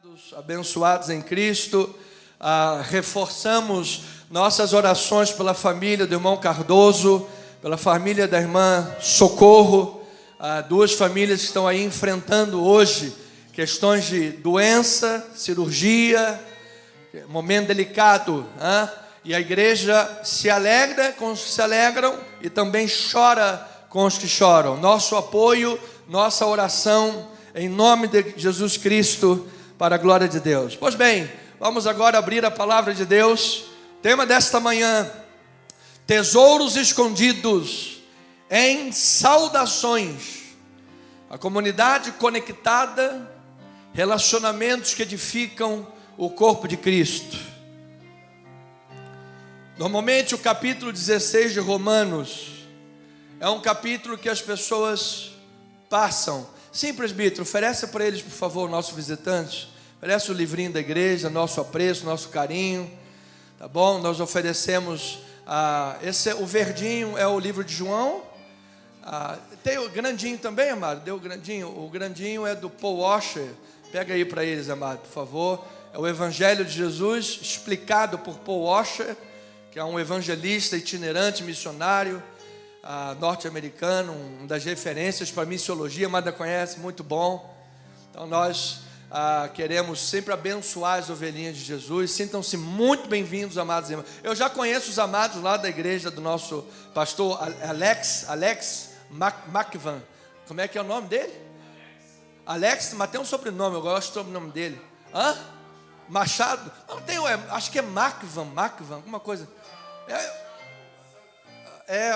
Amados, abençoados em Cristo, reforçamos nossas orações pela família do irmão Cardoso, pela família da irmã Socorro, duas famílias que estão aí enfrentando hoje questões de doença, cirurgia, momento delicado, e a igreja se alegra com os que se alegram e também chora com os que choram. Nosso apoio, nossa oração em nome de Jesus Cristo, para a glória de Deus. Pois bem, vamos agora abrir a palavra de Deus. Tema desta manhã: tesouros escondidos em saudações. A comunidade conectada, relacionamentos que edificam o corpo de Cristo. Normalmente o capítulo 16 de Romanos é um capítulo que as pessoas passam. Sim, presbítero, ofereça para eles, por favor, nosso visitante. Oferece o livrinho da igreja, nosso apreço, nosso carinho. Tá bom? Nós oferecemos, o verdinho é o livro de João. Tem o grandinho também, amado? Deu o grandinho? O grandinho é do Paul Washer. Pega aí para eles, amado, por favor. É o Evangelho de Jesus, explicado por Paul Washer, que é um evangelista itinerante, missionário, norte-americano, uma das referências para missiologia, Amada conhece, muito bom. Então nós queremos sempre abençoar as ovelhinhas de Jesus. Sintam-se muito bem-vindos, amados irmãos. Eu já conheço os amados lá da igreja do nosso pastor Alex McVan. Como é que é o nome dele? Alex, mas tem um sobrenome, eu gosto do sobrenome dele. Machado? Não tem, acho que é McVan, alguma coisa.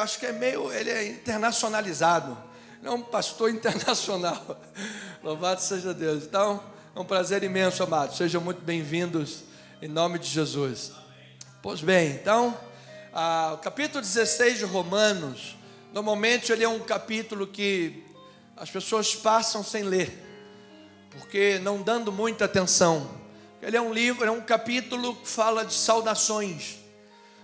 Acho que é meio, ele é internacionalizado. Ele é um pastor internacional. Louvado seja Deus. Então, é um prazer imenso, amados. Sejam muito bem-vindos em nome de Jesus. Pois bem, então, o capítulo 16 de Romanos, normalmente ele é um capítulo que as pessoas passam sem ler, porque não dando muita atenção. Ele é um livro, é um capítulo que fala de saudações,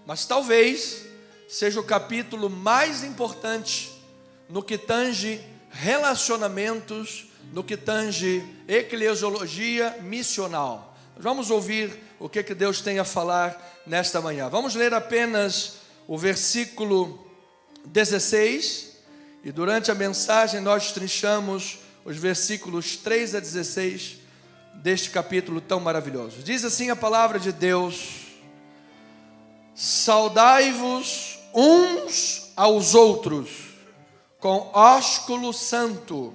mas talvez seja o capítulo mais importante no que tange relacionamentos, no que tange eclesiologia missional. Vamos ouvir o que Deus tem a falar nesta manhã. Vamos ler apenas o versículo 16, e durante a mensagem nós trinchamos os versículos 3 a 16 deste capítulo tão maravilhoso. Diz assim a palavra de Deus: saudai-vos uns aos outros com ósculo santo, ou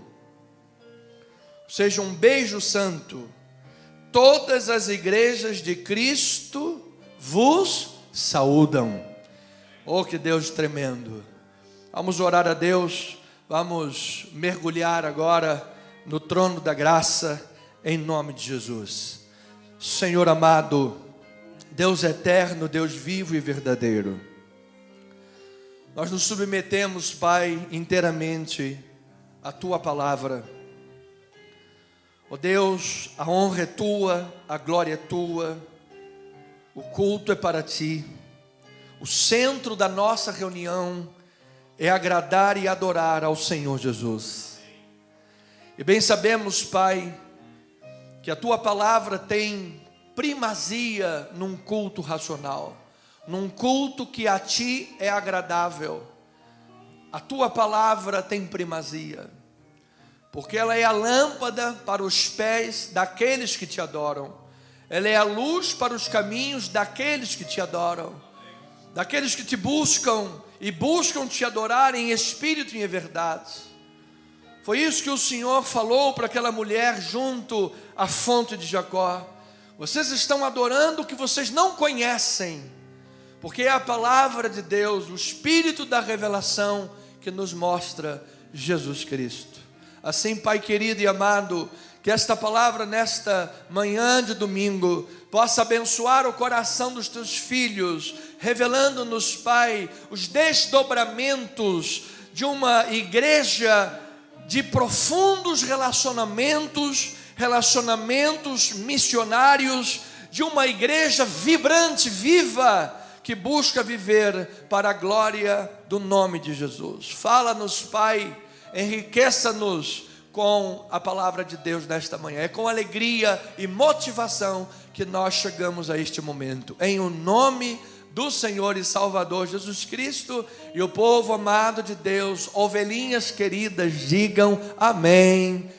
seja, um beijo santo. Todas as igrejas de Cristo vos saúdam. Oh, que Deus tremendo! Vamos orar a Deus, vamos mergulhar agora no trono da graça, em nome de Jesus. Senhor amado, Deus eterno, Deus vivo e verdadeiro, nós nos submetemos, Pai, inteiramente à Tua palavra. Ó Deus, a honra é Tua, a glória é Tua, o culto é para Ti. O centro da nossa reunião é agradar e adorar ao Senhor Jesus. E bem sabemos, Pai, que a Tua palavra tem primazia num culto racional, num culto que a Ti é agradável. A Tua palavra tem primazia, porque ela é a lâmpada para os pés daqueles que Te adoram, ela é a luz para os caminhos daqueles que Te adoram, daqueles que Te buscam e buscam Te adorar em espírito e em verdade. Foi isso que o Senhor falou para aquela mulher junto à fonte de Jacó: vocês estão adorando o que vocês não conhecem, porque é a palavra de Deus, o Espírito da revelação, que nos mostra Jesus Cristo. Assim, Pai querido e amado, que esta palavra nesta manhã de domingo possa abençoar o coração dos Teus filhos, revelando-nos, Pai, os desdobramentos de uma igreja de profundos relacionamentos missionários, de uma igreja vibrante, viva, que busca viver para a glória do nome de Jesus. Fala-nos, Pai, enriqueça-nos com a palavra de Deus nesta manhã. É com alegria e motivação que nós chegamos a este momento. Em o nome do Senhor e Salvador Jesus Cristo, e o povo amado de Deus, ovelhinhas queridas, digam amém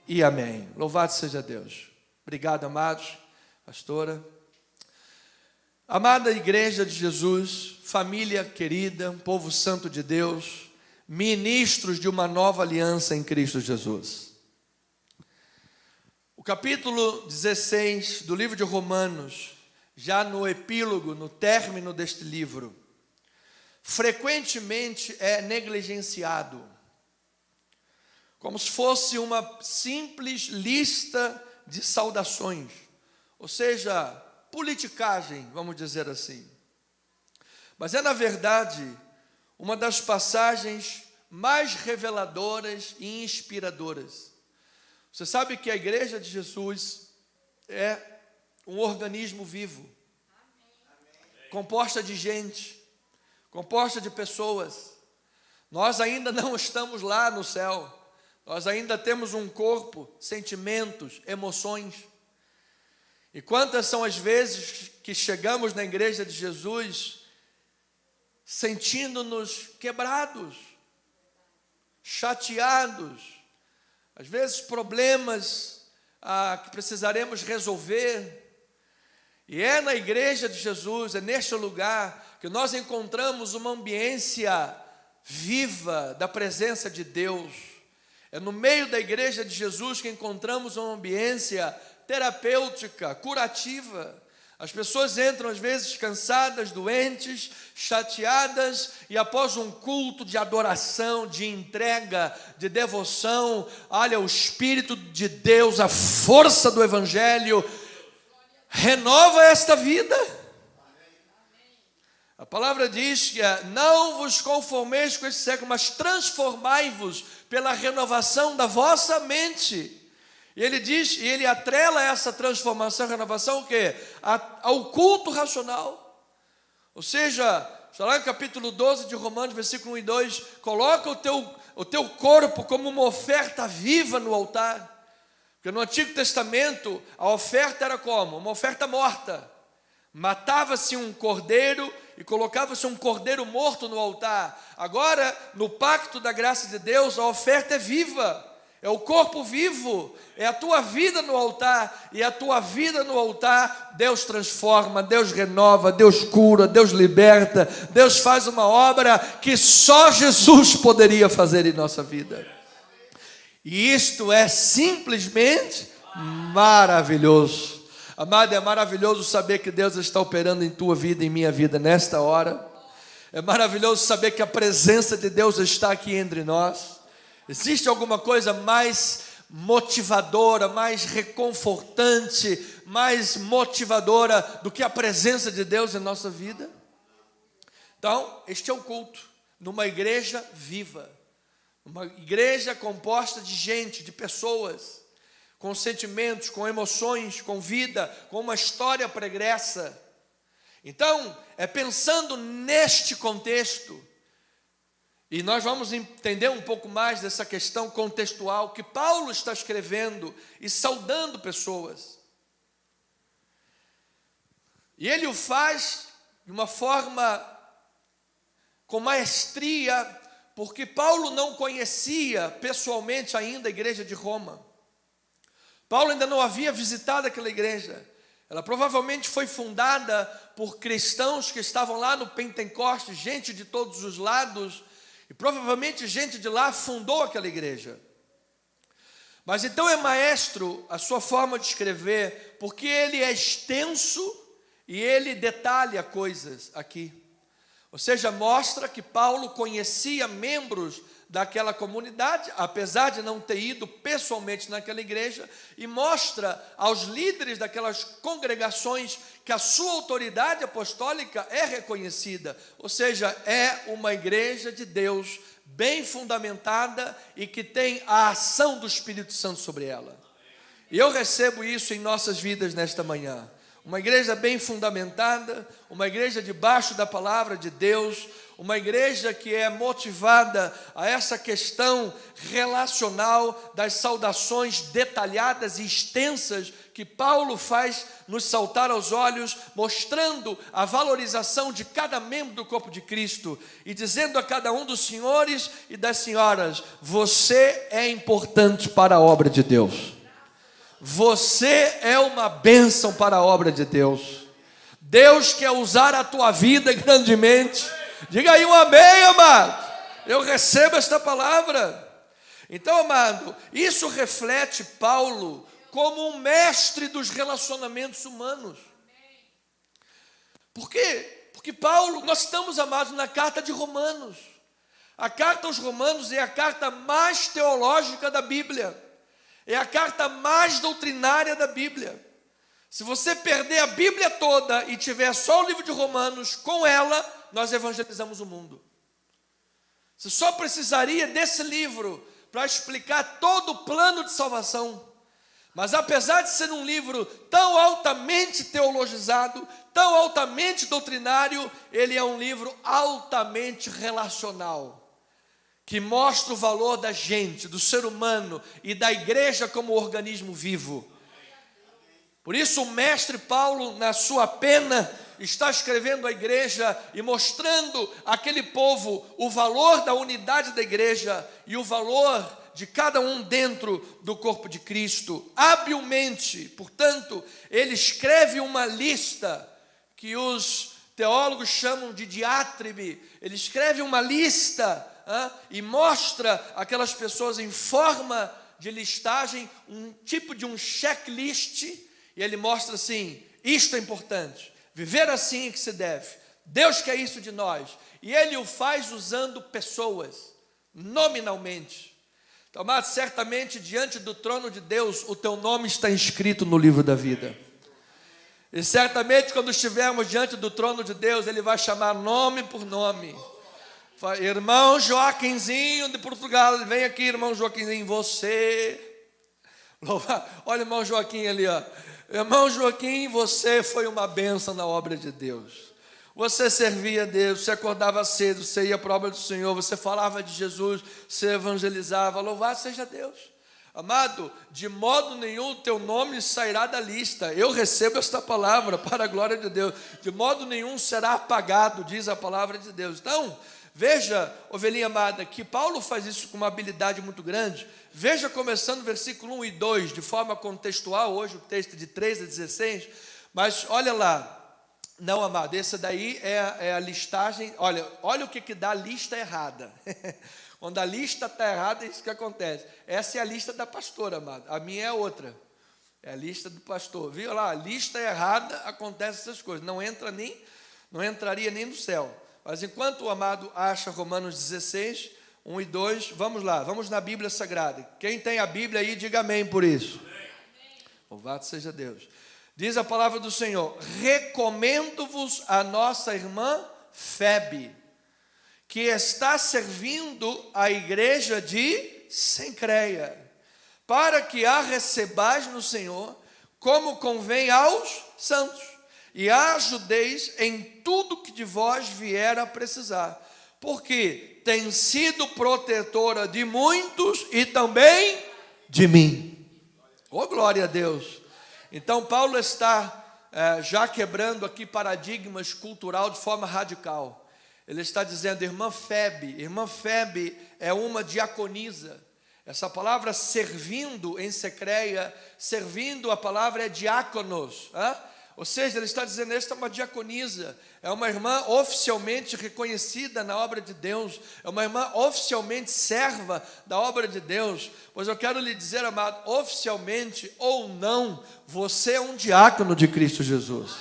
e amém. Louvado seja Deus. Obrigado, amados, pastora. Amada igreja de Jesus, família querida, povo santo de Deus, ministros de uma nova aliança em Cristo Jesus. O capítulo 16 do livro de Romanos, já no epílogo, no término deste livro, frequentemente é negligenciado, como se fosse uma simples lista de saudações, ou seja, politicagem, vamos dizer assim. Mas é, na verdade, uma das passagens mais reveladoras e inspiradoras. Você sabe que a igreja de Jesus é um organismo vivo, composta de gente, composta de pessoas. Nós ainda não estamos lá no céu, nós ainda temos um corpo, sentimentos, emoções. E quantas são as vezes que chegamos na igreja de Jesus sentindo-nos quebrados, chateados, às vezes problemas que precisaremos resolver. E é na igreja de Jesus, é neste lugar que nós encontramos uma ambiência viva da presença de Deus. É no meio da igreja de Jesus que encontramos uma ambiência terapêutica, curativa. As pessoas entram às vezes cansadas, doentes, chateadas, e após um culto de adoração, de entrega, de devoção, olha, o Espírito de Deus, a força do Evangelho, renova esta vida. A palavra diz que não vos conformeis com esse século, mas transformai-vos pela renovação da vossa mente. E ele diz, e ele atrela essa transformação, renovação, o quê? Ao culto racional. Ou seja, está lá no capítulo 12 de Romanos, versículo 1 e 2, coloca o teu corpo como uma oferta viva no altar. Porque no Antigo Testamento, a oferta era como? Uma oferta morta. Matava-se um cordeiro e colocava-se um cordeiro morto no altar. Agora, no pacto da graça de Deus, a oferta é viva. É o corpo vivo, é a tua vida no altar, e a tua vida no altar, Deus transforma, Deus renova, Deus cura, Deus liberta, Deus faz uma obra que só Jesus poderia fazer em nossa vida. E isto é simplesmente maravilhoso. Amado, é maravilhoso saber que Deus está operando em tua vida e em minha vida nesta hora. É maravilhoso saber que a presença de Deus está aqui entre nós. Existe alguma coisa mais motivadora, mais reconfortante, mais motivadora do que a presença de Deus em nossa vida? Então, este é o culto numa igreja viva, uma igreja composta de gente, de pessoas, com sentimentos, com emoções, com vida, com uma história pregressa. Então, é pensando neste contexto, e nós vamos entender um pouco mais dessa questão contextual que Paulo está escrevendo e saudando pessoas. E ele o faz de uma forma com maestria, porque Paulo não conhecia pessoalmente ainda a igreja de Roma. Paulo ainda não havia visitado aquela igreja. Ela provavelmente foi fundada por cristãos que estavam lá no Pentecostes, gente de todos os lados, e provavelmente gente de lá fundou aquela igreja. Mas então é maestro a sua forma de escrever, porque ele é extenso e ele detalha coisas aqui. Ou seja, mostra que Paulo conhecia membros daquela comunidade, apesar de não ter ido pessoalmente naquela igreja, e mostra aos líderes daquelas congregações que a sua autoridade apostólica é reconhecida, ou seja, é uma igreja de Deus bem fundamentada e que tem a ação do Espírito Santo sobre ela. E eu recebo isso em nossas vidas nesta manhã. uma igreja bem fundamentada, uma igreja debaixo da palavra de Deus, uma igreja que é motivada a essa questão relacional das saudações detalhadas e extensas que Paulo faz nos saltar aos olhos, mostrando a valorização de cada membro do corpo de Cristo e dizendo a cada um dos senhores e das senhoras: você é importante para a obra de Deus. Você é uma bênção para a obra de Deus. Deus quer usar a tua vida grandemente. Diga aí um amém, amado. Eu recebo esta palavra. Então, amado, isso reflete Paulo como um mestre dos relacionamentos humanos. Por quê? Porque Paulo, nós estamos, amados, na carta de Romanos. A carta aos Romanos é a carta mais teológica da Bíblia. É a carta mais doutrinária da Bíblia. Se você perder a Bíblia toda e tiver só o livro de Romanos, com ela, nós evangelizamos o mundo. Você só precisaria desse livro para explicar todo o plano de salvação. Mas apesar de ser um livro tão altamente teologizado, tão altamente doutrinário, ele é um livro altamente relacional, que mostra o valor da gente, do ser humano e da igreja como organismo vivo. Por isso o mestre Paulo, na sua pena, está escrevendo à igreja e mostrando àquele povo o valor da unidade da igreja e o valor de cada um dentro do corpo de Cristo. Habilmente, portanto, ele escreve uma lista que os teólogos chamam de diátribe. Ele escreve uma lista e mostra aquelas pessoas em forma de listagem, um tipo de um checklist, e ele mostra assim: isto é importante, viver assim é que se deve, Deus quer isso de nós, e ele o faz usando pessoas, nominalmente. Então, mas certamente diante do trono de Deus, o teu nome está inscrito no livro da vida, e certamente quando estivermos diante do trono de Deus, ele vai chamar nome por nome. Irmão Joaquinzinho de Portugal, vem aqui, irmão Joaquinzinho, você, olha o irmão Joaquim ali, ó. Irmão Joaquim, você foi uma bênção na obra de Deus. Você servia a Deus, você acordava cedo, você ia para a obra do Senhor, você falava de Jesus, você evangelizava, louvado seja Deus. Amado, de modo nenhum teu nome sairá da lista. Eu recebo esta palavra para a glória de Deus. De modo nenhum será apagado, diz a palavra de Deus. Então, veja, ovelhinha amada, que Paulo faz isso com uma habilidade muito grande. Veja, começando o versículo 1 e 2, de forma contextual, hoje o texto de 3 a 16, mas olha lá. Não, amado, essa daí é a listagem. Olha o que dá a lista errada. Quando a lista está errada, é isso que acontece. Essa é a lista da pastora, amado. A minha é outra. É a lista do pastor. Viu lá? A lista errada, acontece essas coisas. Não entraria nem no céu. Mas enquanto o amado acha Romanos 16, 1 e 2, vamos lá, vamos na Bíblia Sagrada. Quem tem a Bíblia aí, diga amém por isso. Louvado seja Deus. Diz a palavra do Senhor: recomendo-vos a nossa irmã Febe, que está servindo a igreja de Cencreia, para que a recebais no Senhor, como convém aos santos, e a ajudeis em tudo que de vós vier a precisar, porque tem sido protetora de muitos e também de mim. Oh, glória a Deus! Então Paulo está já quebrando aqui paradigmas cultural de forma radical. Ele está dizendo: irmã Febe é uma diaconisa. Essa palavra servindo em Cencreia, servindo, a palavra é diáconos, ou seja, ele está dizendo: esta é uma diaconisa, é uma irmã oficialmente reconhecida na obra de Deus, é uma irmã oficialmente serva da obra de Deus. Pois eu quero lhe dizer, amado, oficialmente ou não, você é um diácono de Cristo Jesus.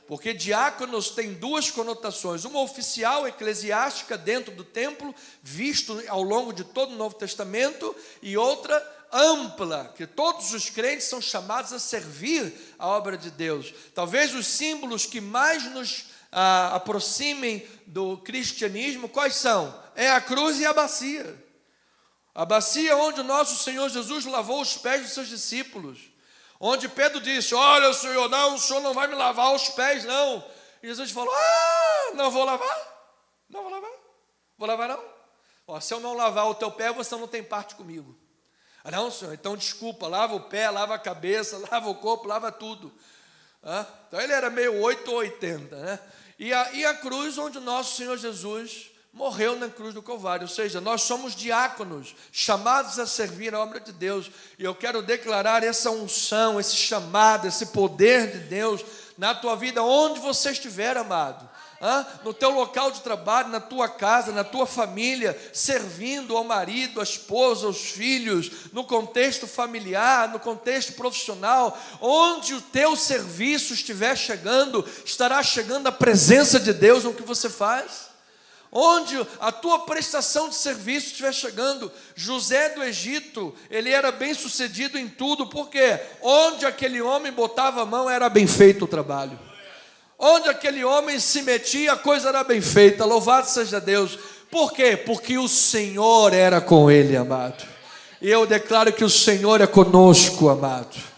Porque diáconos tem duas conotações: uma oficial, eclesiástica, dentro do templo, visto ao longo de todo o Novo Testamento, e outra ampla, que todos os crentes são chamados a servir a obra de Deus. Talvez os símbolos que mais nos aproximem do cristianismo, quais são? É a cruz e a bacia. A bacia onde o nosso Senhor Jesus lavou os pés dos seus discípulos. Onde Pedro disse, olha Senhor, não, o Senhor não vai me lavar os pés, não. E Jesus falou, não vou lavar, não vou lavar não. Ó, se eu não lavar o teu pé, você não tem parte comigo. Não, Senhor, então desculpa, lava o pé, lava a cabeça, lava o corpo, lava tudo. Então ele era meio 8 ou 80, né? E a cruz onde o nosso Senhor Jesus morreu na cruz do Calvário, ou seja, nós somos diáconos, chamados a servir a obra de Deus, e eu quero declarar essa unção, esse chamado, esse poder de Deus, na tua vida, onde você estiver, amado, no teu local de trabalho, na tua casa, na tua família, servindo ao marido, à esposa, aos filhos, no contexto familiar, no contexto profissional, onde o teu serviço estiver chegando, estará chegando a presença de Deus no que você faz. Onde a tua prestação de serviço estiver chegando. José do Egito, ele era bem sucedido em tudo, porque onde aquele homem botava a mão, era bem feito o trabalho. Onde aquele homem se metia, a coisa era bem feita, louvado seja Deus. Por quê? Porque o Senhor era com ele, amado. E eu declaro que o Senhor é conosco, amado.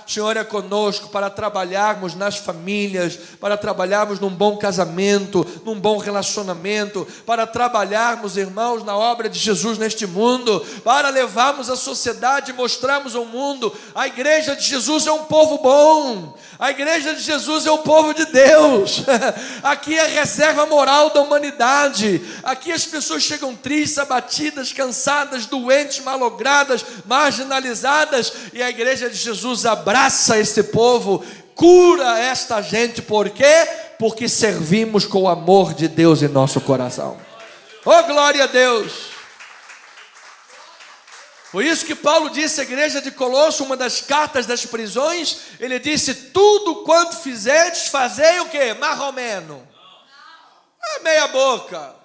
O Senhor é conosco para trabalharmos nas famílias, para trabalharmos num bom casamento, num bom relacionamento, para trabalharmos, irmãos, na obra de Jesus neste mundo, para levarmos a sociedade e mostrarmos ao mundo, a igreja de Jesus é um povo bom, a igreja de Jesus é o povo de Deus, aqui é a reserva moral da humanidade, aqui as pessoas chegam tristes, abatidas, cansadas, doentes, malogradas, marginalizadas, e a igreja de Jesus abraça esse povo, cura esta gente. Por quê? Porque servimos com o amor de Deus em nosso coração. Oh, glória a Deus! Por isso que Paulo disse à igreja de Colosso, uma das cartas das prisões, ele disse, tudo quanto fizerdes, fazei o quê? Marromeno. Meia boca.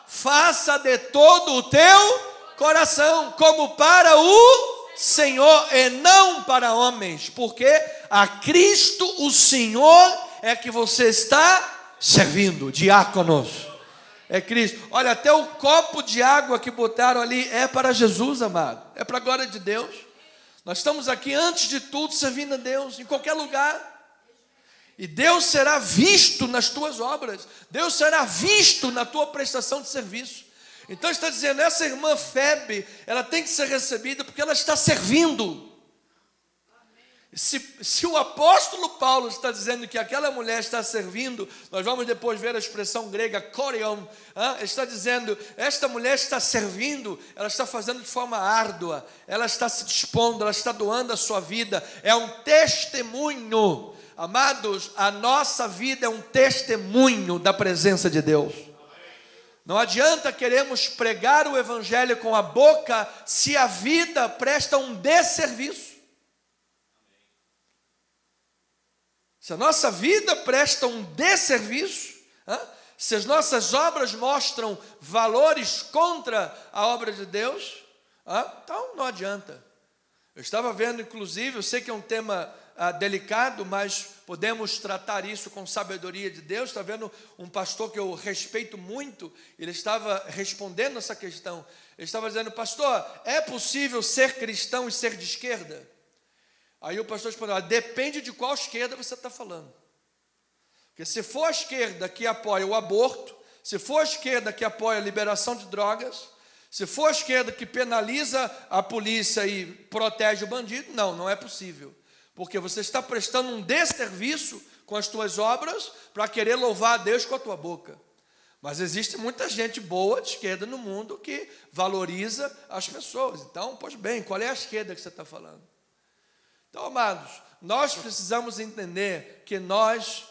Faça de todo o teu coração, como para o Senhor e não para homens, porque a Cristo o Senhor é que você está servindo, diáconos, é Cristo. Olha, até o copo de água que botaram ali é para Jesus, amado, é para a glória de Deus. Nós estamos aqui antes de tudo servindo a Deus, em qualquer lugar, e Deus será visto nas tuas obras, Deus será visto na tua prestação de serviço. Então está dizendo, essa irmã Febe, ela tem que ser recebida porque ela está servindo. Se o apóstolo Paulo está dizendo que aquela mulher está servindo, nós vamos depois ver a expressão grega korion, está dizendo, esta mulher está servindo, ela está fazendo de forma árdua, ela está se dispondo, ela está doando a sua vida, é um testemunho. Amados, a nossa vida é um testemunho da presença de Deus. Não adianta queremos pregar o evangelho com a boca se a vida presta um desserviço. Se a nossa vida presta um desserviço, se as nossas obras mostram valores contra a obra de Deus, então não adianta. Eu estava vendo, inclusive, eu sei que é um tema delicado, mas podemos tratar isso com sabedoria de Deus. Está vendo um pastor que eu respeito muito, ele estava respondendo essa questão, ele estava dizendo, pastor, é possível ser cristão e ser de esquerda? Aí o pastor respondeu, depende de qual esquerda você está falando, porque se for a esquerda que apoia o aborto, se for a esquerda que apoia a liberação de drogas, se for a esquerda que penaliza a polícia e protege o bandido, não é possível. Porque você está prestando um desserviço com as tuas obras para querer louvar a Deus com a tua boca. Mas existe muita gente boa de esquerda no mundo que valoriza as pessoas. Então, pois bem, qual é a esquerda que você está falando? Então, amados, nós precisamos entender que nós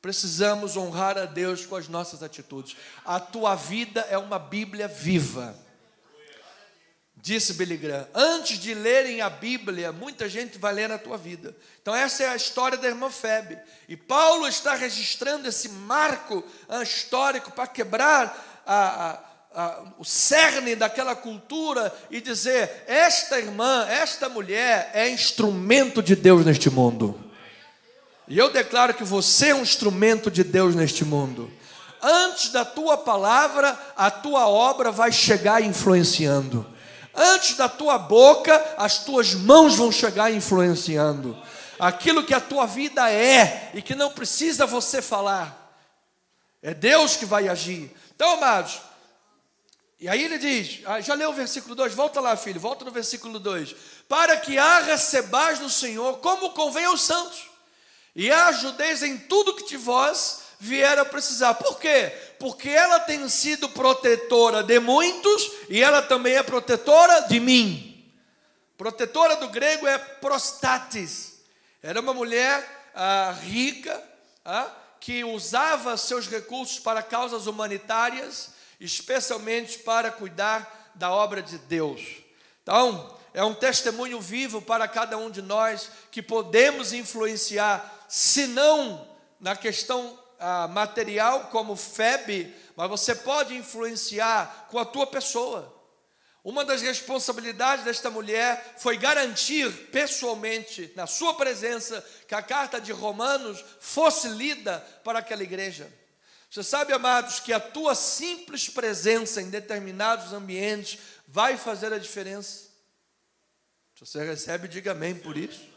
precisamos honrar a Deus com as nossas atitudes. A tua vida é uma Bíblia viva. Disse Billy Graham, antes de lerem a Bíblia, muita gente vai ler a tua vida. Então essa é a história da irmã Febe. E Paulo está registrando esse marco histórico para quebrar o cerne daquela cultura e dizer, esta irmã, esta mulher é instrumento de Deus neste mundo. E eu declaro que você é um instrumento de Deus neste mundo. Antes da tua palavra, a tua obra vai chegar influenciando. Antes da tua boca, as tuas mãos vão chegar influenciando. Aquilo que a tua vida é e que não precisa você falar, é Deus que vai agir. Então, amados, e aí ele diz, já leu o versículo 2? Volta lá, filho, volta no versículo 2. Para que a recebais do Senhor como convém aos santos, e a ajudeis em tudo que de vós vier a precisar. Por quê? Porque ela tem sido protetora de muitos, e ela também é protetora de mim. Protetora do grego é prostatis. Era uma mulher rica, que usava seus recursos para causas humanitárias, especialmente para cuidar da obra de Deus. Então, é um testemunho vivo para cada um de nós, que podemos influenciar, se não na questão material, como Febe, mas você pode influenciar com a tua pessoa. Uma das responsabilidades desta mulher foi garantir pessoalmente, na sua presença, que a carta de Romanos fosse lida para aquela igreja. Você sabe, amados, que a tua simples presença em determinados ambientes vai fazer a diferença. Se você recebe, diga amém por isso.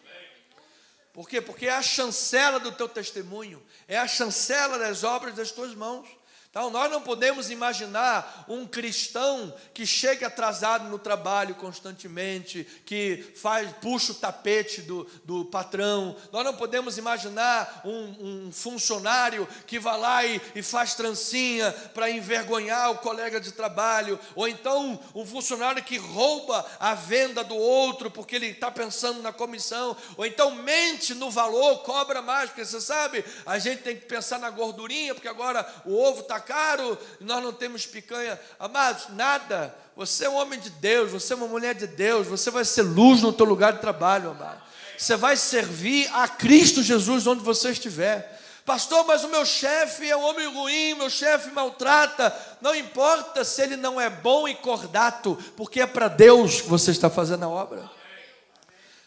Por quê? Porque é a chancela do teu testemunho, é a chancela das obras das tuas mãos. Então, nós não podemos imaginar um cristão que chega atrasado no trabalho constantemente, que puxa o tapete do patrão. Nós não podemos imaginar um funcionário que vai lá e faz trancinha para envergonhar o colega de trabalho. Ou então um funcionário que rouba a venda do outro porque ele está pensando na comissão. Ou então mente no valor, cobra mais, porque você sabe, a gente tem que pensar na gordurinha, porque agora o ovo está caro, nós não temos picanha. Amados, nada. Você é um homem de Deus, você é uma mulher de Deus, você vai ser luz no teu lugar de trabalho, amado. Você vai servir a Cristo Jesus onde você estiver. Pastor, mas o meu chefe é um homem ruim, meu chefe maltrata. Não importa se ele não é bom e cordato, porque é para Deus que você está fazendo a obra.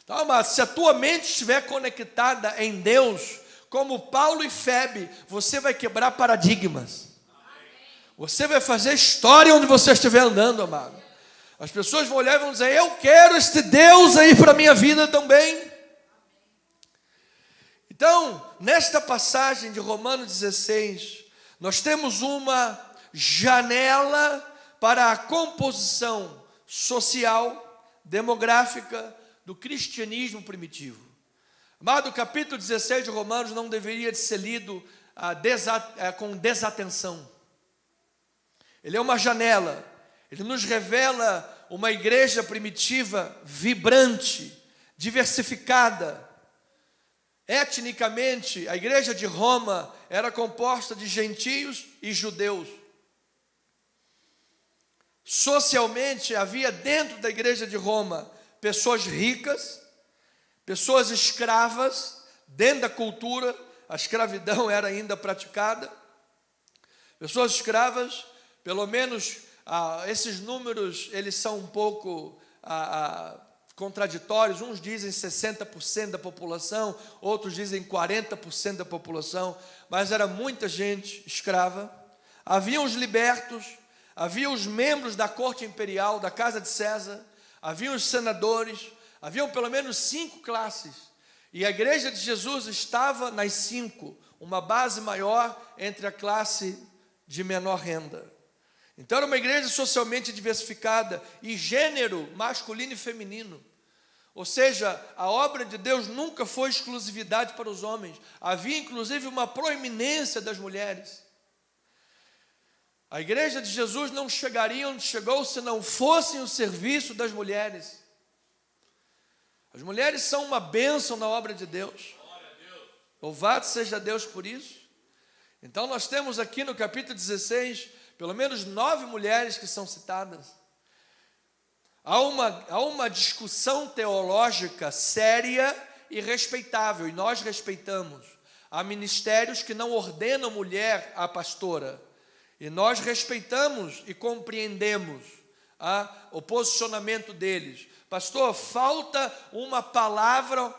Então, amado, se a tua mente estiver conectada em Deus, como Paulo e Febe, você vai quebrar paradigmas. Você vai fazer história onde você estiver andando, amado. As pessoas vão olhar e vão dizer, eu quero este Deus aí para a minha vida também. Então, nesta passagem de Romanos 16, nós temos uma janela para a composição social, demográfica do cristianismo primitivo. Amado, o capítulo 16 de Romanos não deveria de ser lido com desatenção. Ele é uma janela, ele nos revela uma igreja primitiva, vibrante, diversificada. Etnicamente, a igreja de Roma era composta de gentios e judeus. Socialmente, havia dentro da igreja de Roma pessoas ricas, pessoas escravas. Dentro da cultura, a escravidão era ainda praticada. Pessoas escravas, pelo menos esses números, eles são um pouco contraditórios. Uns dizem 60% da população, outros dizem 40% da população, mas era muita gente escrava. Havia os libertos, havia os membros da corte imperial, da casa de César, havia os senadores, haviam pelo menos 5 classes, e a igreja de Jesus estava nas 5, uma base maior entre a classe de menor renda. Então era uma igreja socialmente diversificada, e gênero masculino e feminino. Ou seja, a obra de Deus nunca foi exclusividade para os homens. Havia inclusive uma proeminência das mulheres. A igreja de Jesus não chegaria onde chegou se não fossem o serviço das mulheres. As mulheres são uma bênção na obra de Deus. Louvado seja Deus por isso. Então nós temos aqui no capítulo 16, pelo menos 9 mulheres que são citadas. Há uma discussão teológica séria e respeitável, e nós respeitamos. Há ministérios que não ordenam mulher a pastora, e nós respeitamos e compreendemos o posicionamento deles. Pastor, falta uma palavra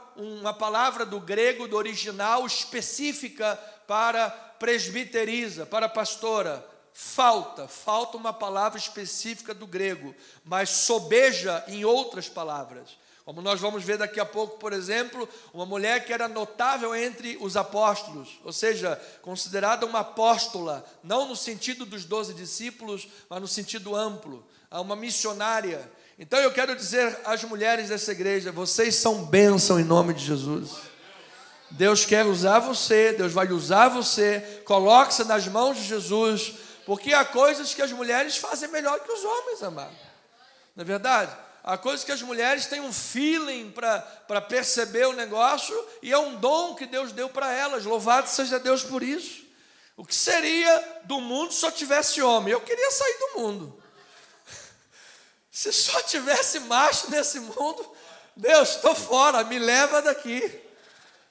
do grego, do original, específica para presbiteriza, para pastora. falta uma palavra específica do grego, mas sobeja em outras palavras. Como nós vamos ver daqui a pouco, por exemplo, uma mulher que era notável entre os apóstolos, ou seja, considerada uma apóstola, não no sentido dos 12 discípulos, mas no sentido amplo, uma missionária. Então eu quero dizer às mulheres dessa igreja, vocês são bênção em nome de Jesus. Deus quer usar você, Deus vai usar você, coloque-se nas mãos de Jesus, porque há coisas que as mulheres fazem melhor que os homens, amado. Não é verdade? Há coisas que as mulheres têm um feeling para perceber o negócio, e é um dom que Deus deu para elas, louvado seja Deus por isso. O que seria do mundo se só tivesse homem? Eu queria sair do mundo. Se só tivesse macho nesse mundo, Deus, estou fora, me leva daqui.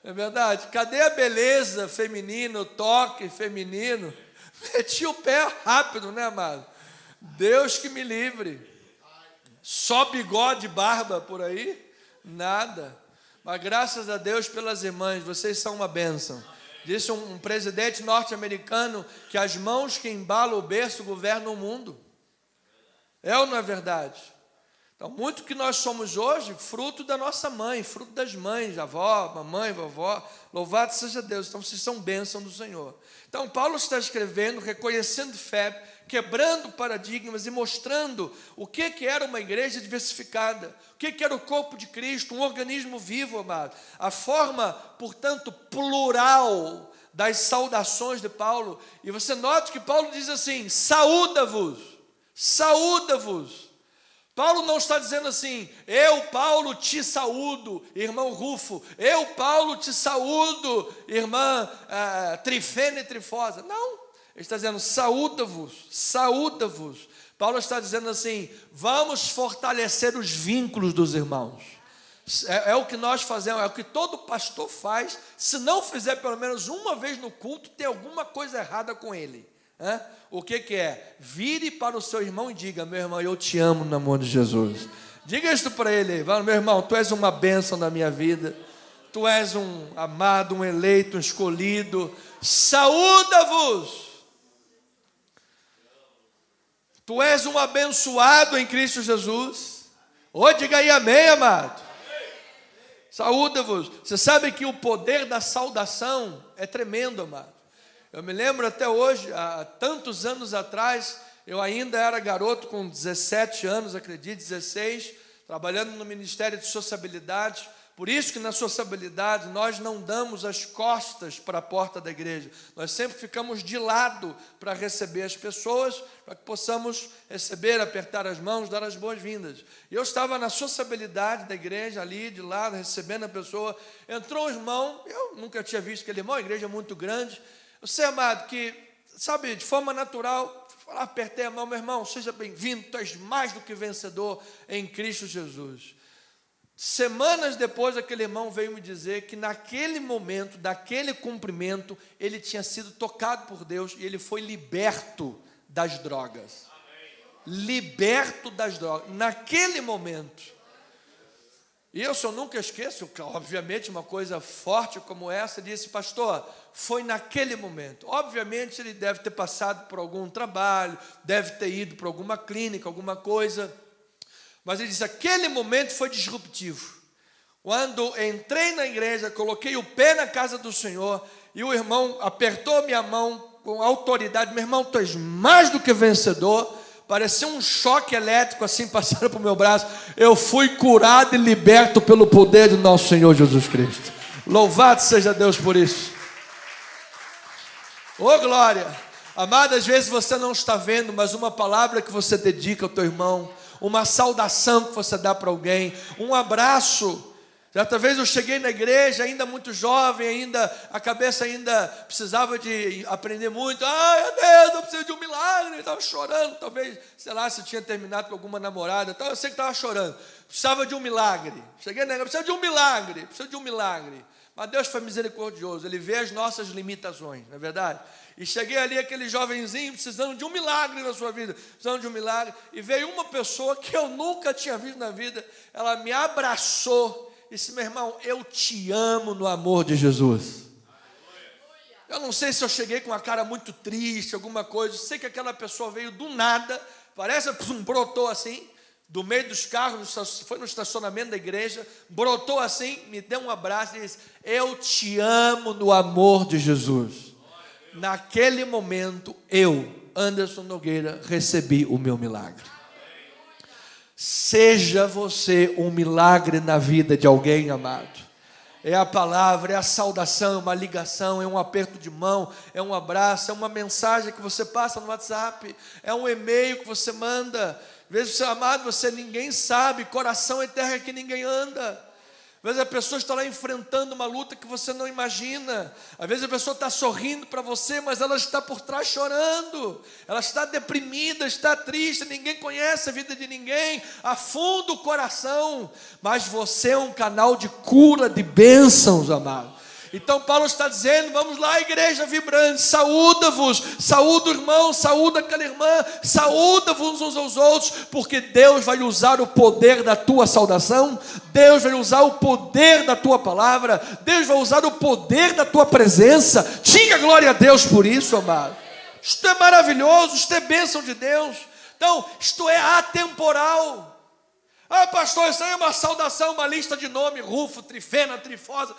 É verdade? Cadê a beleza feminina, o toque feminino? Meti o pé rápido, né, amado? Deus que me livre. Só bigode e barba por aí? Nada. Mas graças a Deus pelas irmãs, vocês são uma bênção. Disse um presidente norte-americano que as mãos que embalam o berço governam o mundo. É ou não é verdade? Então, muito que nós somos hoje, fruto da nossa mãe, fruto das mães, avó, mamãe, vovó, louvado seja Deus. Então, vocês são bênção do Senhor. Então, Paulo está escrevendo, reconhecendo fé, quebrando paradigmas e mostrando o que era uma igreja diversificada, o que era o corpo de Cristo, um organismo vivo, amado. A forma, portanto, plural das saudações de Paulo. E você nota que Paulo diz assim, saúda-vos, saúda-vos. Paulo não está dizendo assim, eu, Paulo, te saúdo, irmão Rufo, eu, Paulo, te saúdo, irmã Trifena e Trifosa. Não, ele está dizendo, saúda-vos, saúda-vos. Paulo está dizendo assim, vamos fortalecer os vínculos dos irmãos. É o que nós fazemos, é o que todo pastor faz. Se não fizer pelo menos uma vez no culto, tem alguma coisa errada com ele. O que é? Vire para o seu irmão e diga, meu irmão, eu te amo no amor de Jesus. Diga isso para ele, meu irmão, tu és uma bênção na minha vida, tu és um amado, um eleito, um escolhido, saúda-vos. Tu és um abençoado em Cristo Jesus. Diga aí amém, amado. Saúda-vos. Você sabe que o poder da saudação é tremendo, amado. Eu me lembro até hoje, há tantos anos atrás, eu ainda era garoto com 17 anos, acredito, 16, trabalhando no Ministério de Sociabilidade. Por isso que na sociabilidade nós não damos as costas para a porta da igreja. Nós sempre ficamos de lado para receber as pessoas, para que possamos receber, apertar as mãos, dar as boas-vindas. E eu estava na sociabilidade da igreja, ali de lado, recebendo a pessoa. Entrou um irmão, eu nunca tinha visto aquele irmão, a igreja é muito grande. Eu sei, amado, que, sabe, de forma natural, apertei a mão, meu irmão, seja bem-vindo, tu és mais do que vencedor em Cristo Jesus. Semanas depois, aquele irmão veio me dizer que naquele momento, daquele cumprimento, ele tinha sido tocado por Deus e ele foi liberto das drogas. Amém. Liberto das drogas, naquele momento. E eu nunca esqueço, obviamente, uma coisa forte como essa, disse, pastor, foi naquele momento. Obviamente, ele deve ter passado por algum trabalho, deve ter ido para alguma clínica, alguma coisa. Mas ele disse, aquele momento foi disruptivo. Quando entrei na igreja, coloquei o pé na casa do Senhor, e o irmão apertou minha mão com autoridade. Meu irmão, tu és mais do que vencedor. Parecia um choque elétrico assim passando para o meu braço. Eu fui curado e liberto pelo poder do nosso Senhor Jesus Cristo. Louvado seja Deus por isso. Glória. Amado, às vezes você não está vendo, mas uma palavra que você dedica ao teu irmão, uma saudação que você dá para alguém, um abraço. Certa vez eu cheguei na igreja, ainda muito jovem, a cabeça ainda precisava de aprender muito. Ai, meu Deus, eu preciso de um milagre. Eu estava chorando, talvez, sei lá, se tinha terminado com alguma namorada. Então eu sei que estava chorando. Precisava de um milagre. Cheguei na igreja, precisa de um milagre. Mas Deus foi misericordioso, Ele vê as nossas limitações, não é verdade? E cheguei ali, aquele jovenzinho, precisando de um milagre na sua vida, precisando de um milagre. E veio uma pessoa que eu nunca tinha visto na vida, ela me abraçou. Disse, meu irmão, eu te amo no amor de Jesus. Eu não sei se eu cheguei com uma cara muito triste, alguma coisa. Sei que aquela pessoa veio do nada, parece que brotou assim, do meio dos carros, foi no estacionamento da igreja, brotou assim, me deu um abraço e disse: eu te amo no amor de Jesus. Naquele momento, eu, Anderson Nogueira, recebi o meu milagre. Seja você um milagre na vida de alguém, amado. É a palavra, é a saudação, é uma ligação, é um aperto de mão, é um abraço, é uma mensagem que você passa no WhatsApp, é um e-mail que você manda. Às vezes, seu amado, você ninguém sabe, coração é terra que ninguém anda. Às vezes a pessoa está lá enfrentando uma luta que você não imagina. Às vezes a pessoa está sorrindo para você, mas ela está por trás chorando. Ela está deprimida, está triste, ninguém conhece a vida de ninguém, afunda o coração. Mas você é um canal de cura, de bênçãos, amado. Então Paulo está dizendo: vamos lá, igreja vibrante, saúda-vos, saúda o irmão, saúda aquela irmã, saúda-vos uns aos outros, porque Deus vai usar o poder da tua saudação, Deus vai usar o poder da tua palavra, Deus vai usar o poder da tua presença. Diga glória a Deus por isso, amado. Isto é maravilhoso, isto é bênção de Deus. Então, isto é atemporal. Ah, pastor, isso aí é uma saudação, uma lista de nomes, Rufo, Trifena, Trifosa,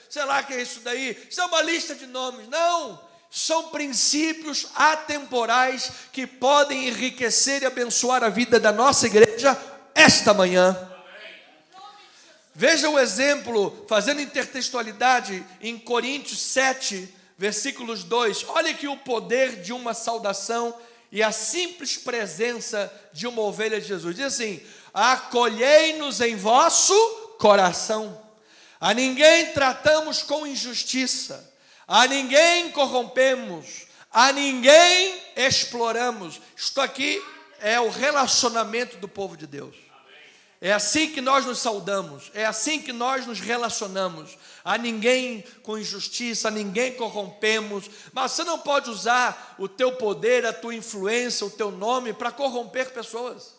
sei lá o que é isso daí, isso é uma lista de nomes. Não, são princípios atemporais que podem enriquecer e abençoar a vida da nossa igreja esta manhã. Veja o exemplo, fazendo intertextualidade, em Coríntios 7, versículos 2, olha aqui o poder de uma saudação e a simples presença de uma ovelha de Jesus. Diz assim: acolhei-nos em vosso coração, a ninguém tratamos com injustiça, a ninguém corrompemos, a ninguém exploramos. Isto aqui é o relacionamento do povo de Deus. É assim que nós nos saudamos, é assim que nós nos relacionamos. A ninguém com injustiça, a ninguém corrompemos. Mas você não pode usar o teu poder, a tua influência, o teu nome para corromper pessoas.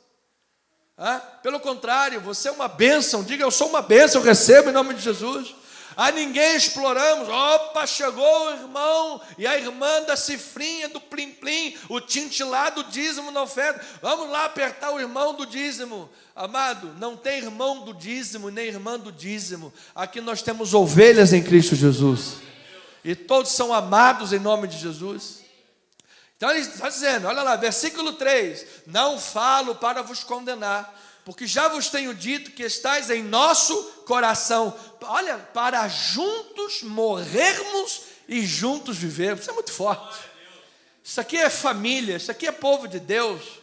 Pelo contrário, você é uma bênção. Diga: eu sou uma bênção, eu recebo em nome de Jesus. A ninguém exploramos. Opa, chegou o irmão e a irmã da cifrinha, do plim-plim, o tintilado dízimo na oferta. Vamos lá apertar o irmão do dízimo. Amado, não tem irmão do dízimo, nem irmã do dízimo. Aqui nós temos ovelhas em Cristo Jesus. E todos são amados em nome de Jesus. Então ele está dizendo, olha lá, versículo 3. Não falo para vos condenar, porque já vos tenho dito que estáis em nosso coração. Olha, para juntos morrermos e juntos vivermos. Isso é muito forte. Isso aqui é família, isso aqui é povo de Deus.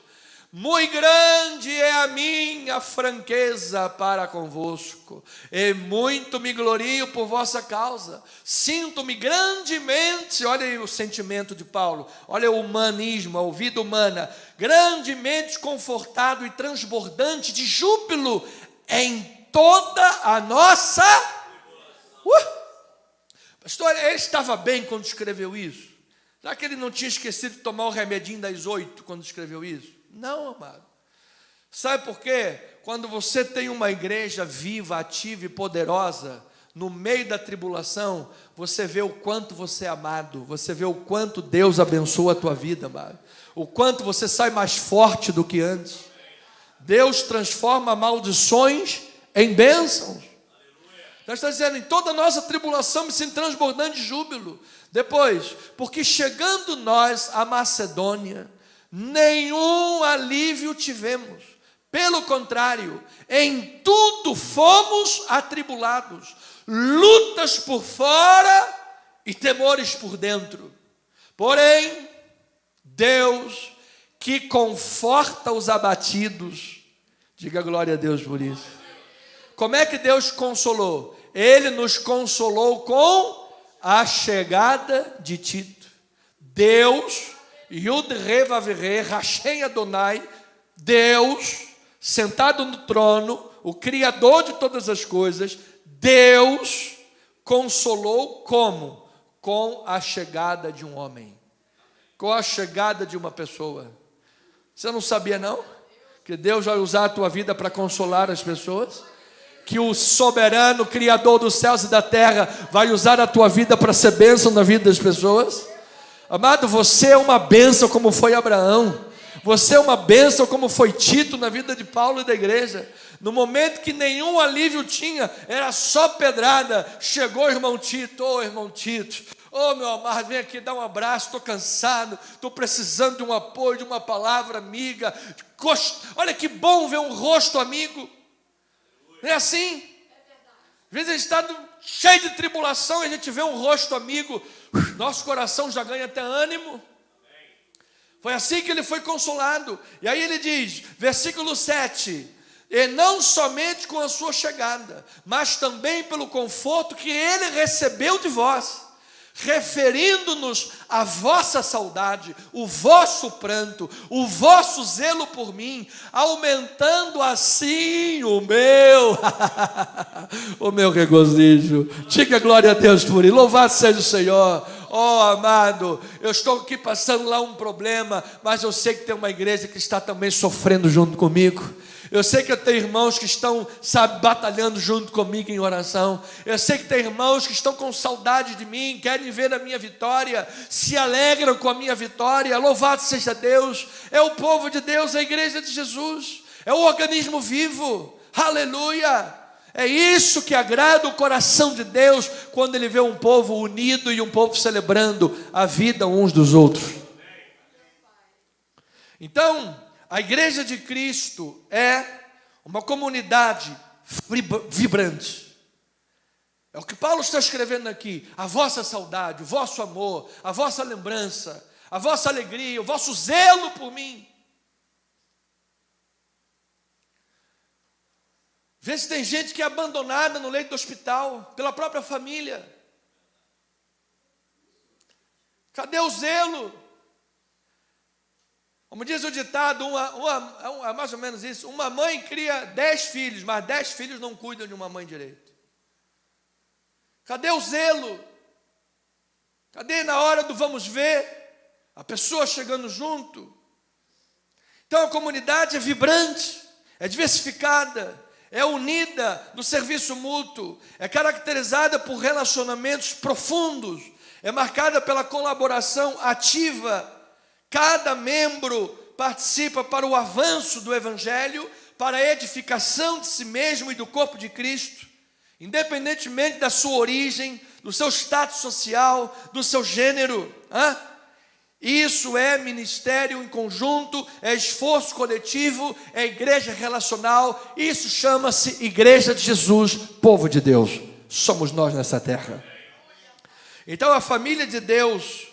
Muito grande é a minha franqueza para convosco, e muito me glorio por vossa causa. Sinto-me grandemente, olha aí o sentimento de Paulo, olha o humanismo, a vida humana, grandemente confortado e transbordante de júbilo em toda a nossa... Pastor, ele estava bem quando escreveu isso? Será que ele não tinha esquecido de tomar o remedinho das 8 quando escreveu isso? Não, amado. Sabe por quê? Quando você tem uma igreja viva, ativa e poderosa, no meio da tribulação, você vê o quanto você é amado, você vê o quanto Deus abençoa a tua vida, amado, o quanto você sai mais forte do que antes. Deus transforma maldições em bênçãos. Então está dizendo, em toda a nossa tribulação me sinto transbordando de júbilo. Depois, porque chegando nós à Macedônia, nenhum alívio tivemos, pelo contrário, em tudo fomos atribulados, lutas por fora e temores por dentro. Porém, Deus que conforta os abatidos, diga glória a Deus por isso. Como é que Deus consolou? Ele nos consolou com a chegada de Tito. Deus, Yud Re Vav Re, Hashem Adonai, Deus, sentado no trono, o Criador de todas as coisas, Deus consolou como? Com a chegada de um homem, com a chegada de uma pessoa. Você não sabia não? Que Deus vai usar a tua vida para consolar as pessoas? que o soberano, criador dos céus e da terra, vai usar a tua vida para ser bênção na vida das pessoas? Amado, você é uma bênção como foi Abraão. Você é uma bênção como foi Tito na vida de Paulo e da igreja. No momento que nenhum alívio tinha, era só pedrada, chegou o irmão Tito. Irmão Tito, meu amado, vem aqui dar um abraço, estou cansado, estou precisando de um apoio, de uma palavra amiga. Olha que bom ver um rosto amigo. Não é assim? Às vezes a gente está cheio de tribulação e a gente vê um rosto amigo, nosso coração já ganha até ânimo. Foi assim que ele foi consolado. E aí ele diz, versículo 7, e não somente com a sua chegada, mas também pelo conforto que ele recebeu de vós, referindo-nos à vossa saudade, o vosso pranto, o vosso zelo por mim, aumentando assim o meu regozijo. Diga glória a Deus por ele, louvado seja o Senhor. Amado, eu estou aqui passando lá um problema, mas eu sei que tem uma igreja que está também sofrendo junto comigo. Eu sei que eu tenho irmãos que estão, batalhando junto comigo em oração. Eu sei que tem irmãos que estão com saudade de mim, querem ver a minha vitória, se alegram com a minha vitória. Louvado seja Deus. É o povo de Deus, é a igreja de Jesus, é o organismo vivo. Aleluia! É isso que agrada o coração de Deus quando Ele vê um povo unido e um povo celebrando a vida uns dos outros. Então, a igreja de Cristo é uma comunidade vibrante. É o que Paulo está escrevendo aqui. A vossa saudade, o vosso amor, a vossa lembrança, a vossa alegria, o vosso zelo por mim. Vê se tem gente que é abandonada no leito do hospital, pela própria família. Cadê o zelo? Como diz o ditado, é mais ou menos isso, uma mãe cria 10 filhos, mas 10 filhos não cuidam de uma mãe direito. Cadê o zelo? Cadê na hora do vamos ver? A pessoa chegando junto. Então a comunidade é vibrante, é diversificada, é unida no serviço mútuo, é caracterizada por relacionamentos profundos, é marcada pela colaboração ativa. Cada membro participa para o avanço do Evangelho, para a edificação de si mesmo e do corpo de Cristo, independentemente da sua origem, do seu status social, do seu gênero. Isso é ministério em conjunto, é esforço coletivo, é igreja relacional. Isso chama-se Igreja de Jesus, povo de Deus. Somos nós nessa terra. Então a família de Deus,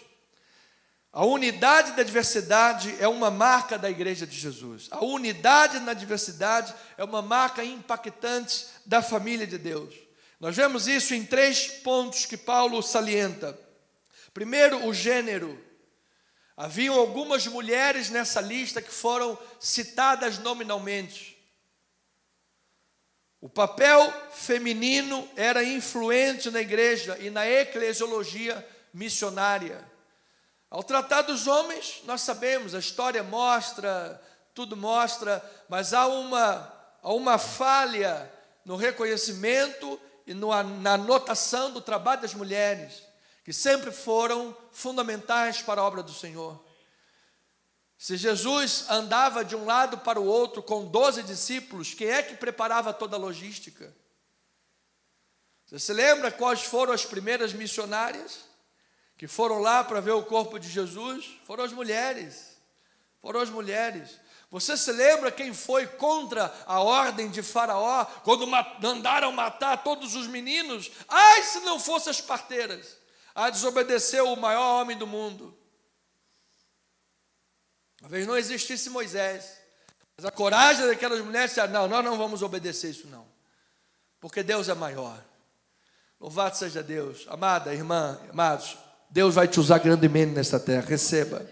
a unidade da diversidade é uma marca da igreja de Jesus. A unidade na diversidade é uma marca impactante da família de Deus. Nós vemos isso em 3 pontos que Paulo salienta. Primeiro, o gênero. Haviam algumas mulheres nessa lista que foram citadas nominalmente. O papel feminino era influente na igreja e na eclesiologia missionária. Ao tratar dos homens, nós sabemos, a história mostra, tudo mostra, mas há uma falha no reconhecimento e na anotação do trabalho das mulheres, que sempre foram fundamentais para a obra do Senhor. Se Jesus andava de um lado para o outro com 12 discípulos, quem é que preparava toda a logística? Você se lembra quais foram as primeiras missionárias que foram lá para ver o corpo de Jesus? Foram as mulheres. Você se lembra quem foi contra a ordem de Faraó, quando mandaram matar todos os meninos? Ai, se não fossem as parteiras! Desobedeceu o maior homem do mundo. Talvez não existisse Moisés, mas a coragem daquelas mulheres disseram: não, nós não vamos obedecer isso não, porque Deus é maior. Louvado seja Deus. Amada irmã, amados, Deus vai te usar grandemente nessa terra, receba.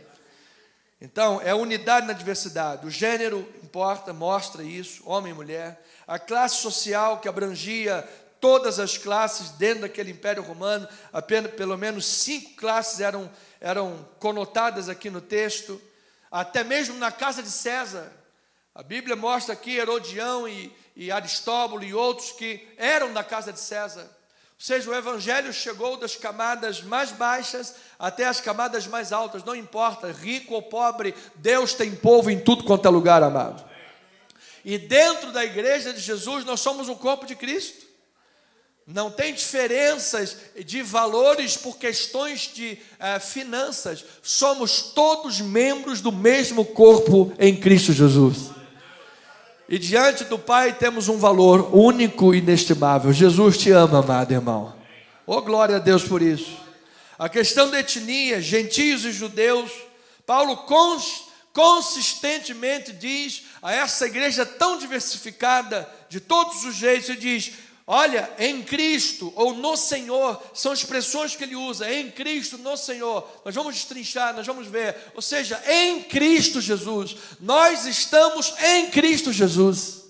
Então, é unidade na diversidade. O gênero importa, mostra isso, homem e mulher. A classe social que abrangia todas as classes dentro daquele Império Romano, pelo menos 5 classes eram conotadas aqui no texto. Até mesmo na casa de César, A Bíblia mostra aqui Herodião e Aristóbulo e outros que eram da casa de César. Ou seja, o evangelho chegou das camadas mais baixas até as camadas mais altas. Não importa, rico ou pobre, Deus tem povo em tudo quanto é lugar, amado. E dentro da igreja de Jesus, nós somos o corpo de Cristo. Não tem diferenças de valores por questões de finanças. Somos todos membros do mesmo corpo em Cristo Jesus. E diante do Pai temos um valor único e inestimável. Jesus te ama, amado irmão. Oh, glória a Deus por isso. A questão da etnia, gentios e judeus, Paulo consistentemente diz a essa igreja tão diversificada, de todos os jeitos, ele diz: olha, em Cristo ou no Senhor, são expressões que ele usa, em Cristo, no Senhor. Nós vamos destrinchar, nós vamos ver. Ou seja, em Cristo Jesus. Nós estamos em Cristo Jesus.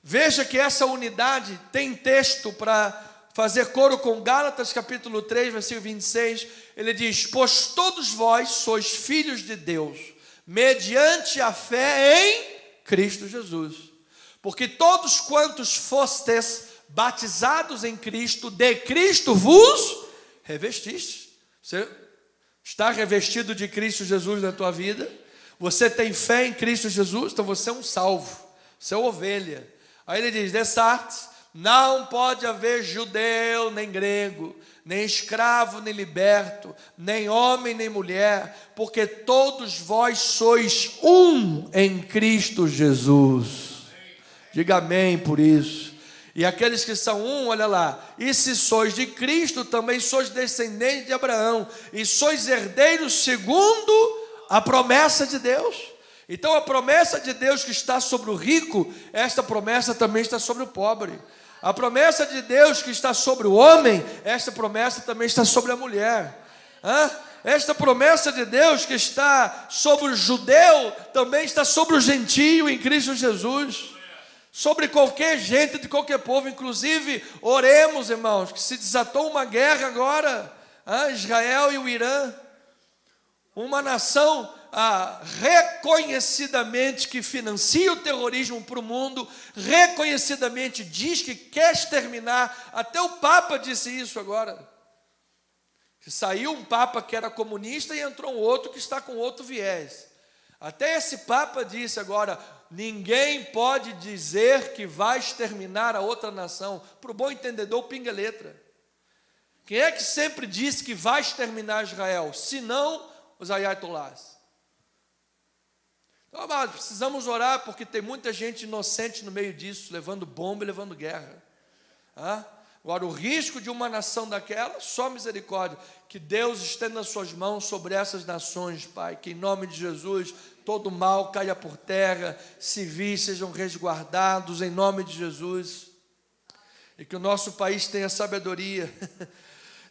Veja que essa unidade tem texto para fazer coro com Gálatas capítulo 3, versículo 26. Ele diz: pois todos vós sois filhos de Deus, mediante a fé em Cristo Jesus. Porque todos quantos fostes batizados em Cristo, de Cristo vos revestistes. Você está revestido de Cristo Jesus na tua vida? Você tem fé em Cristo Jesus? Então você é um salvo, você é ovelha. Aí ele diz: dessartes, não pode haver judeu nem grego, nem escravo nem liberto, nem homem nem mulher, porque todos vós sois um em Cristo Jesus. Diga amém por isso. E aqueles que são um, olha lá: e se sois de Cristo, também sois descendentes de Abraão, e sois herdeiros segundo a promessa de Deus. Então a promessa de Deus que está sobre o rico, esta promessa também está sobre o pobre. A promessa de Deus que está sobre o homem, esta promessa também está sobre a mulher. Esta promessa de Deus que está sobre o judeu, também está sobre o gentio em Cristo Jesus. Sobre qualquer gente, de qualquer povo. Inclusive, oremos, irmãos, que se desatou uma guerra agora, Israel e o Irã, uma nação reconhecidamente que financia o terrorismo para o mundo, reconhecidamente diz que quer exterminar. Até o Papa disse isso agora, que saiu um Papa que era comunista e entrou um outro que está com outro viés. Até esse Papa disse agora: ninguém pode dizer que vai exterminar a outra nação. Para o bom entendedor, pinga letra. Quem é que sempre disse que vai exterminar Israel? Se não, os ayatollahs. Então, amados, precisamos orar, porque tem muita gente inocente no meio disso, levando bomba e levando guerra. Agora, o risco de uma nação daquela, só misericórdia. Que Deus estenda as suas mãos sobre essas nações, Pai. Que em nome de Jesus todo mal caia por terra, civis sejam resguardados em nome de Jesus. E que o nosso país tenha sabedoria.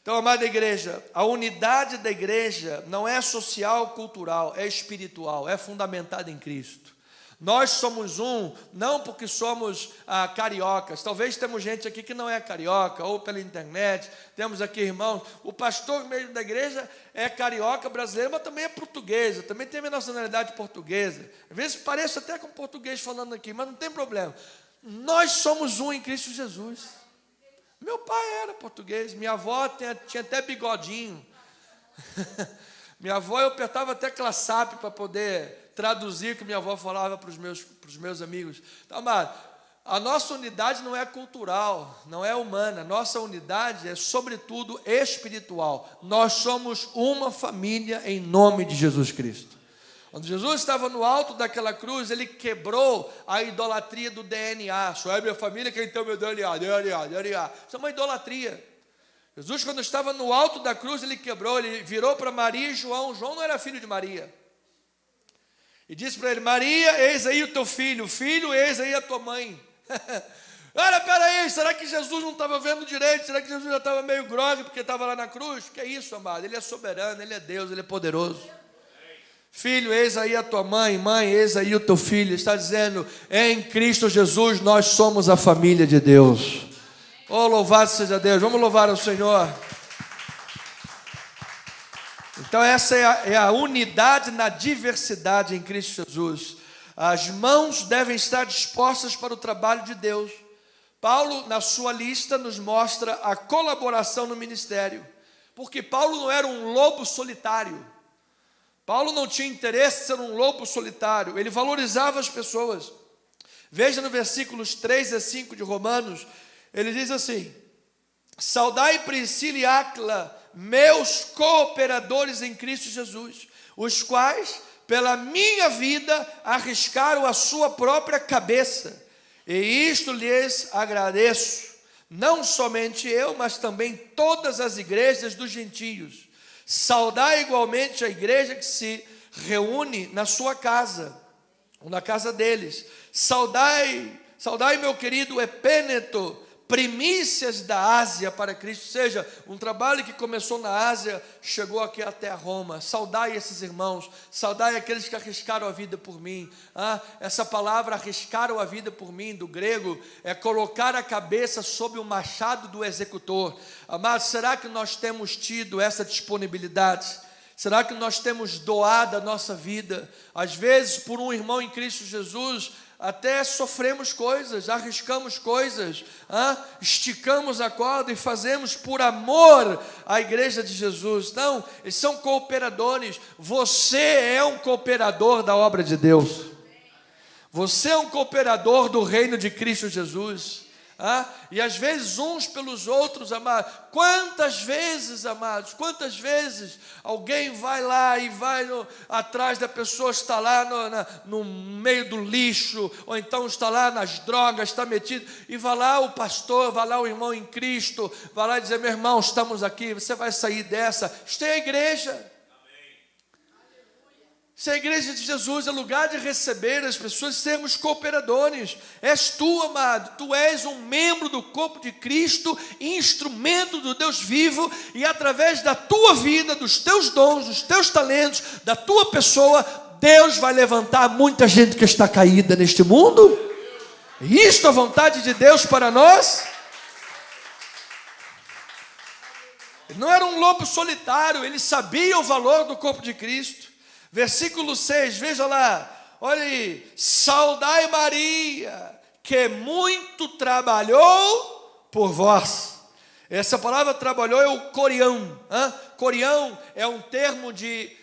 Então, amada igreja, a unidade da igreja não é social, cultural, é espiritual, é fundamentada em Cristo. Nós somos um, não porque somos cariocas. Talvez temos gente aqui que não é carioca, ou pela internet. Temos aqui irmãos, o pastor mesmo da igreja é carioca brasileiro, mas também é portuguesa, também tem a nacionalidade portuguesa. Às vezes parece até com português falando aqui, mas não tem problema. Nós somos um em Cristo Jesus. Meu pai era português, minha avó tinha até bigodinho. Minha avó, eu apertava até classap para poder traduzir o que minha avó falava para os meus amigos. Então, amado, a nossa unidade não é cultural, não é humana. Nossa unidade é, sobretudo, espiritual. Nós somos uma família em nome de Jesus Cristo. Quando Jesus estava no alto daquela cruz, ele quebrou a idolatria do DNA. Só é minha família quem tem o meu DNA. Isso é uma idolatria. Jesus, quando estava no alto da cruz, ele quebrou, ele virou para Maria e João. João não era filho de Maria. E disse para ele: Maria, eis aí o teu filho. Filho, eis aí a tua mãe. Olha, peraí, será que Jesus não estava vendo direito? Será que Jesus já estava meio grogue porque estava lá na cruz? Que é isso, amado? Ele é soberano, ele é Deus, ele é poderoso. Filho, eis aí a tua mãe. Mãe, eis aí o teu filho. Ele está dizendo: em Cristo Jesus nós somos a família de Deus. Oh, louvado seja Deus. Vamos louvar ao Senhor. Então essa é a unidade na diversidade em Cristo Jesus. As mãos devem estar dispostas para o trabalho de Deus. Paulo, na sua lista, nos mostra a colaboração no ministério. Porque Paulo não era um lobo solitário. Paulo não tinha interesse em ser um lobo solitário. Ele valorizava as pessoas. Veja no versículos 3 a 5 de Romanos, ele diz assim: saudai Priscila e Áquila, meus cooperadores em Cristo Jesus, os quais, pela minha vida, arriscaram a sua própria cabeça, e isto lhes agradeço, não somente eu, mas também todas as igrejas dos gentios. Saudai igualmente a igreja que se reúne na sua casa, ou na casa deles. Saudai meu querido Epêneto, primícias da Ásia para Cristo, ou seja, um trabalho que começou na Ásia, chegou aqui até a Roma. Saudai esses irmãos, saudai aqueles que arriscaram a vida por mim. Essa palavra, arriscaram a vida por mim, do grego, é colocar a cabeça sob o machado do executor. Amados, será que nós temos tido essa disponibilidade? Será que nós temos doado a nossa vida? Às vezes, por um irmão em Cristo Jesus, até sofremos coisas, arriscamos coisas, esticamos a corda e fazemos por amor à igreja de Jesus. Não, eles são cooperadores. Você é um cooperador da obra de Deus. Você é um cooperador do reino de Cristo Jesus. E às vezes uns pelos outros, amados. Quantas vezes, amados, quantas vezes alguém vai lá e vai atrás da pessoa, está lá no meio do lixo, ou então está lá nas drogas, está metido, e vai lá o pastor, vai lá o irmão em Cristo, vai lá dizer: meu irmão, estamos aqui, você vai sair dessa. Isto é a igreja. Se a igreja de Jesus é lugar de receber as pessoas, sermos cooperadores. És tu, amado, tu és um membro do corpo de Cristo, instrumento do Deus vivo, e através da tua vida, dos teus dons, dos teus talentos, da tua pessoa, Deus vai levantar muita gente que está caída neste mundo. Isto é a vontade de Deus para nós. Ele não era um lobo solitário, ele sabia o valor do corpo de Cristo. Versículo 6, veja lá, olha aí: saudai Maria, que muito trabalhou por vós. Essa palavra trabalhou é o corião. Corião é um termo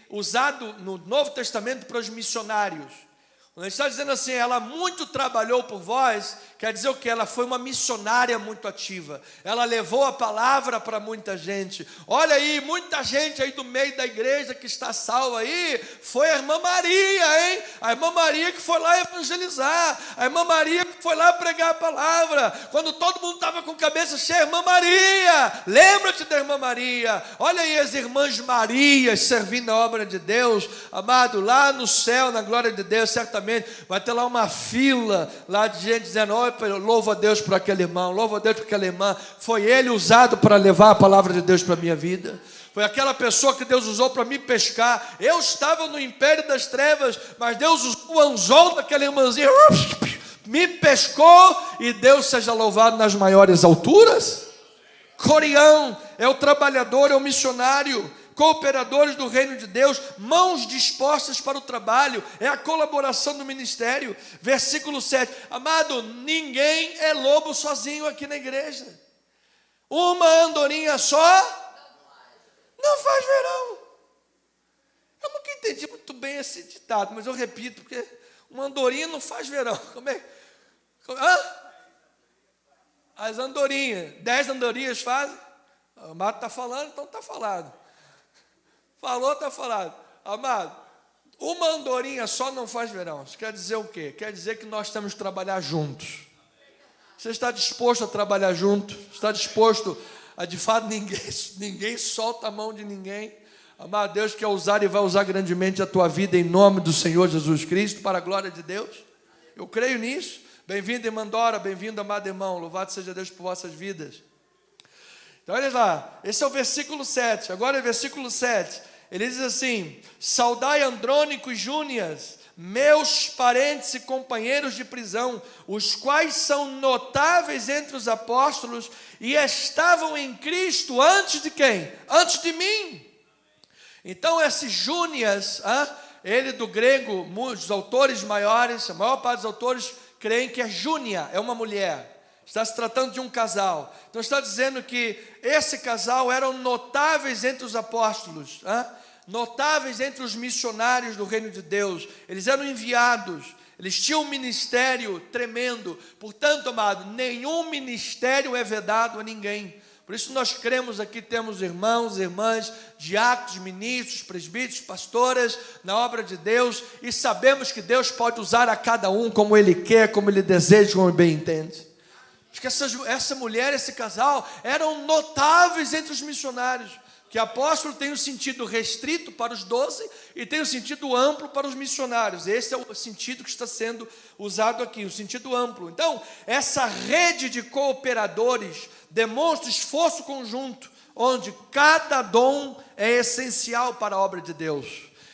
usado no Novo Testamento para os missionários. Quando ele está dizendo assim, ela muito trabalhou por vós, quer dizer o que? Ela foi uma missionária muito ativa. Ela levou a palavra para muita gente. Olha aí, muita gente aí do meio da igreja que está salva aí, foi a irmã Maria, hein? A irmã Maria que foi lá evangelizar, a irmã Maria que foi lá pregar a palavra. Quando todo mundo estava com a cabeça cheia, irmã Maria, lembra-te da irmã Maria. Olha aí as irmãs Marias servindo a obra de Deus, amado, lá no céu, na glória de Deus, certamente vai ter lá uma fila lá de gente dizendo: louvo a Deus por aquele irmão, louvo a Deus por aquela irmã, foi ele usado para levar a palavra de Deus para a minha vida, foi aquela pessoa que Deus usou para me pescar. Eu estava no império das trevas, mas Deus usou o anzol daquela irmãzinha, me pescou, e Deus seja louvado nas maiores alturas. Corião é o trabalhador, é o missionário. Cooperadores do reino de Deus, mãos dispostas para o trabalho, é a colaboração do ministério. Versículo 7, amado, ninguém é lobo sozinho aqui na igreja. Uma andorinha só não faz verão. Eu nunca entendi muito bem esse ditado, mas eu repito, porque uma andorinha não faz verão. Como é? As andorinhas, 10 andorinhas fazem. O amado está falando, então está falado. Falou, está falado. Amado, uma andorinha só não faz verão. Isso quer dizer o quê? Quer dizer que nós temos que trabalhar juntos. Você está disposto a trabalhar junto? Está disposto a, de fato, ninguém solta a mão de ninguém? Amado, Deus quer usar e vai usar grandemente a tua vida em nome do Senhor Jesus Cristo, para a glória de Deus. Eu creio nisso. Bem-vindo, irmã Dora, bem-vindo, amado irmão. Louvado seja Deus por vossas vidas. Então, olha lá, esse é o versículo 7. Agora é o versículo 7. Ele diz assim: saudai Andrônico e Júnias, meus parentes e companheiros de prisão, os quais são notáveis entre os apóstolos e estavam em Cristo antes de quem? Antes de mim. Então esse Júnias ele do grego, os autores maiores, a maior parte dos autores creem que é Júnia, é uma mulher. Está se tratando de um casal. Então está dizendo que esse casal eram notáveis entre os apóstolos, notáveis entre os missionários do reino de Deus. Eles eram enviados, eles tinham um ministério tremendo. Portanto, amado, nenhum ministério é vedado a ninguém. Por isso nós cremos aqui, temos irmãos, irmãs, diáconos, ministros, presbíteros, pastoras na obra de Deus, e sabemos que Deus pode usar a cada um como Ele quer, como Ele deseja, como Ele bem entende. Acho que essa mulher, esse casal, eram notáveis entre os missionários, que apóstolo tem um sentido restrito para os 12 e tem um sentido amplo para os missionários. Esse é o sentido que está sendo usado aqui, o sentido amplo. Então, essa rede de cooperadores demonstra esforço conjunto, onde cada dom é essencial para a obra de Deus.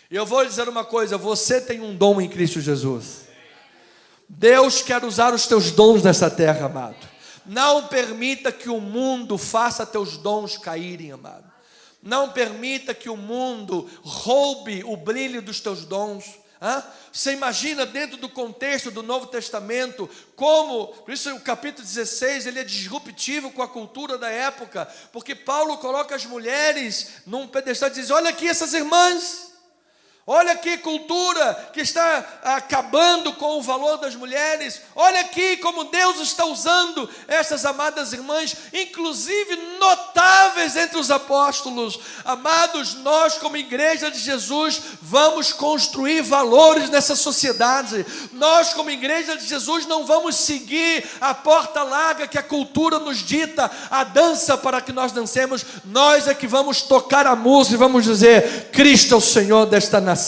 E eu vou dizer uma coisa, você tem um dom em Cristo Jesus. Deus quer usar os teus dons nessa terra, amado. Não permita que o mundo faça teus dons caírem, amado. Não permita que o mundo roube o brilho dos teus dons. Você imagina dentro do contexto do Novo Testamento, como, por isso o capítulo 16, ele é disruptivo com a cultura da época, porque Paulo coloca as mulheres num pedestal e diz, olha aqui essas irmãs, olha que cultura que está acabando com o valor das mulheres. Olha aqui como Deus está usando essas amadas irmãs, inclusive notáveis entre os apóstolos. Amados, nós como igreja de Jesus vamos construir valores nessa sociedade. Nós como igreja de Jesus não vamos seguir a porta larga que a cultura nos dita, a dança para que nós dancemos. Nós é que vamos tocar a música e vamos dizer, Cristo é o Senhor desta nação.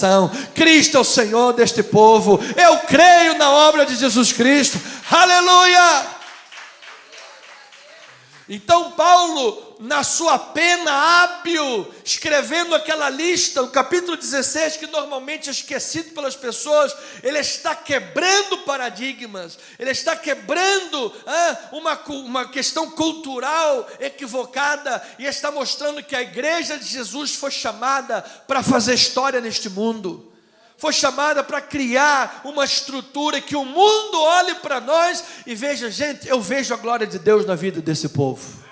Cristo é o Senhor deste povo. Eu creio na obra de Jesus Cristo. Aleluia! Então Paulo, na sua pena hábil, escrevendo aquela lista, o capítulo 16, que normalmente é esquecido pelas pessoas, ele está quebrando paradigmas, ele está quebrando uma questão cultural equivocada, e está mostrando que a igreja de Jesus foi chamada para fazer história neste mundo. Foi chamada para criar uma estrutura que o mundo olhe para nós e veja, gente, eu vejo a glória de Deus na vida desse povo.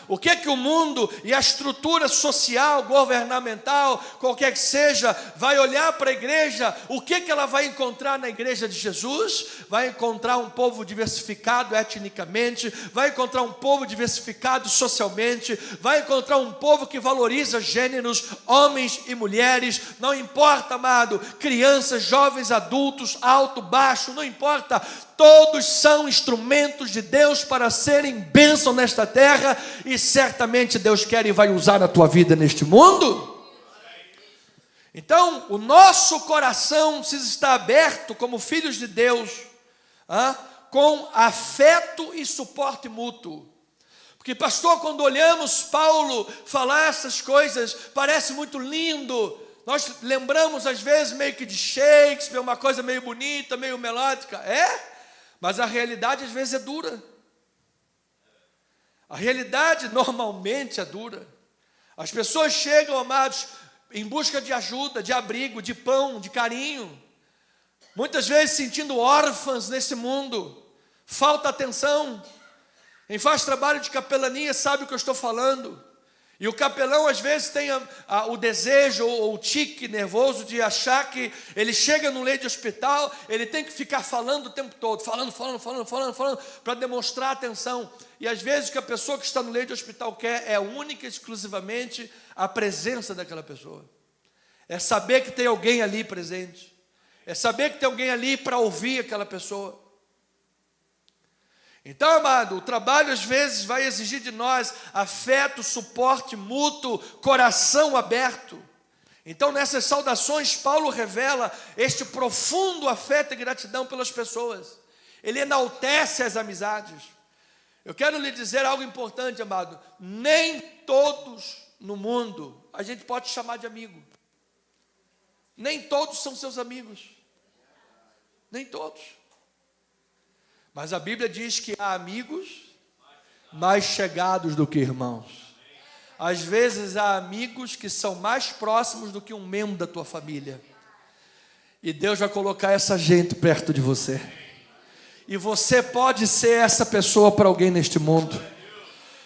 O que é que o mundo e a estrutura social, governamental, qualquer que seja, vai olhar para a igreja? O que é que ela vai encontrar na igreja de Jesus? Vai encontrar um povo diversificado etnicamente, vai encontrar um povo diversificado socialmente, vai encontrar um povo que valoriza gêneros, homens e mulheres, não importa, amado, crianças, jovens, adultos, alto, baixo, não importa. Todos são instrumentos de Deus para serem bênção nesta terra, e certamente Deus quer e vai usar a tua vida neste mundo. Então, o nosso coração precisa estar aberto como filhos de Deus, com afeto e suporte mútuo. Porque, pastor, quando olhamos Paulo falar essas coisas, parece muito lindo. Nós lembramos às vezes meio que de Shakespeare, uma coisa meio bonita, meio melódica. Mas a realidade às vezes é dura. A realidade normalmente é dura. As pessoas chegam, amados, em busca de ajuda, de abrigo, de pão, de carinho. Muitas vezes sentindo órfãs nesse mundo. Falta atenção. Quem faz trabalho de capelania sabe o que eu estou falando. E o capelão às vezes tem o desejo ou o tique nervoso de achar que ele chega no leito de hospital, ele tem que ficar falando o tempo todo, falando, para demonstrar atenção. E às vezes o que a pessoa que está no leito de hospital quer é única e exclusivamente a presença daquela pessoa. É saber que tem alguém ali presente. É saber que tem alguém ali para ouvir aquela pessoa. Então, amado, o trabalho às vezes vai exigir de nós afeto, suporte mútuo, coração aberto. Então, nessas saudações, Paulo revela este profundo afeto e gratidão pelas pessoas. Ele enaltece as amizades. Eu quero lhe dizer algo importante, amado. Nem todos no mundo a gente pode chamar de amigo. Nem todos são seus amigos. Nem todos. Mas a Bíblia diz que há amigos mais chegados do que irmãos. Às vezes há amigos que são mais próximos do que um membro da tua família. E Deus vai colocar essa gente perto de você. E você pode ser essa pessoa para alguém neste mundo.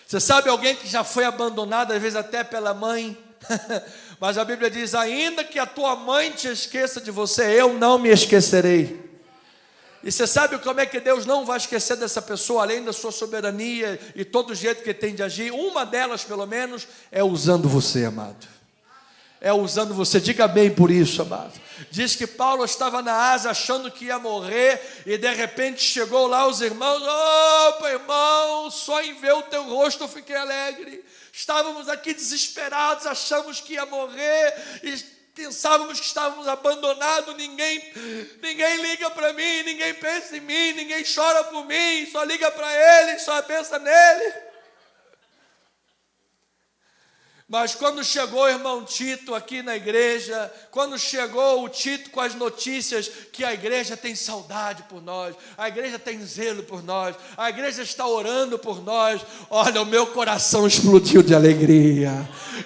Você sabe, alguém que já foi abandonado, às vezes até pela mãe. Mas a Bíblia diz, ainda que a tua mãe te esqueça de você, eu não me esquecerei. E você sabe como é que Deus não vai esquecer dessa pessoa, além da sua soberania e todo o jeito que ele tem de agir? Uma delas, pelo menos, é usando você, amado. É usando você, diga bem por isso, amado. Diz que Paulo estava na Ásia achando que ia morrer, e de repente chegou lá os irmãos, opa irmão, só em ver o teu rosto eu fiquei alegre. Estávamos aqui desesperados, achamos que ia morrer, e pensávamos que estávamos abandonados, ninguém liga para mim, ninguém pensa em mim, ninguém chora por mim, só liga para ele, só pensa nele. Mas quando chegou o irmão Tito aqui na igreja, quando chegou o Tito com as notícias que a igreja tem saudade por nós, a igreja tem zelo por nós, a igreja está orando por nós, olha, o meu coração explodiu de alegria.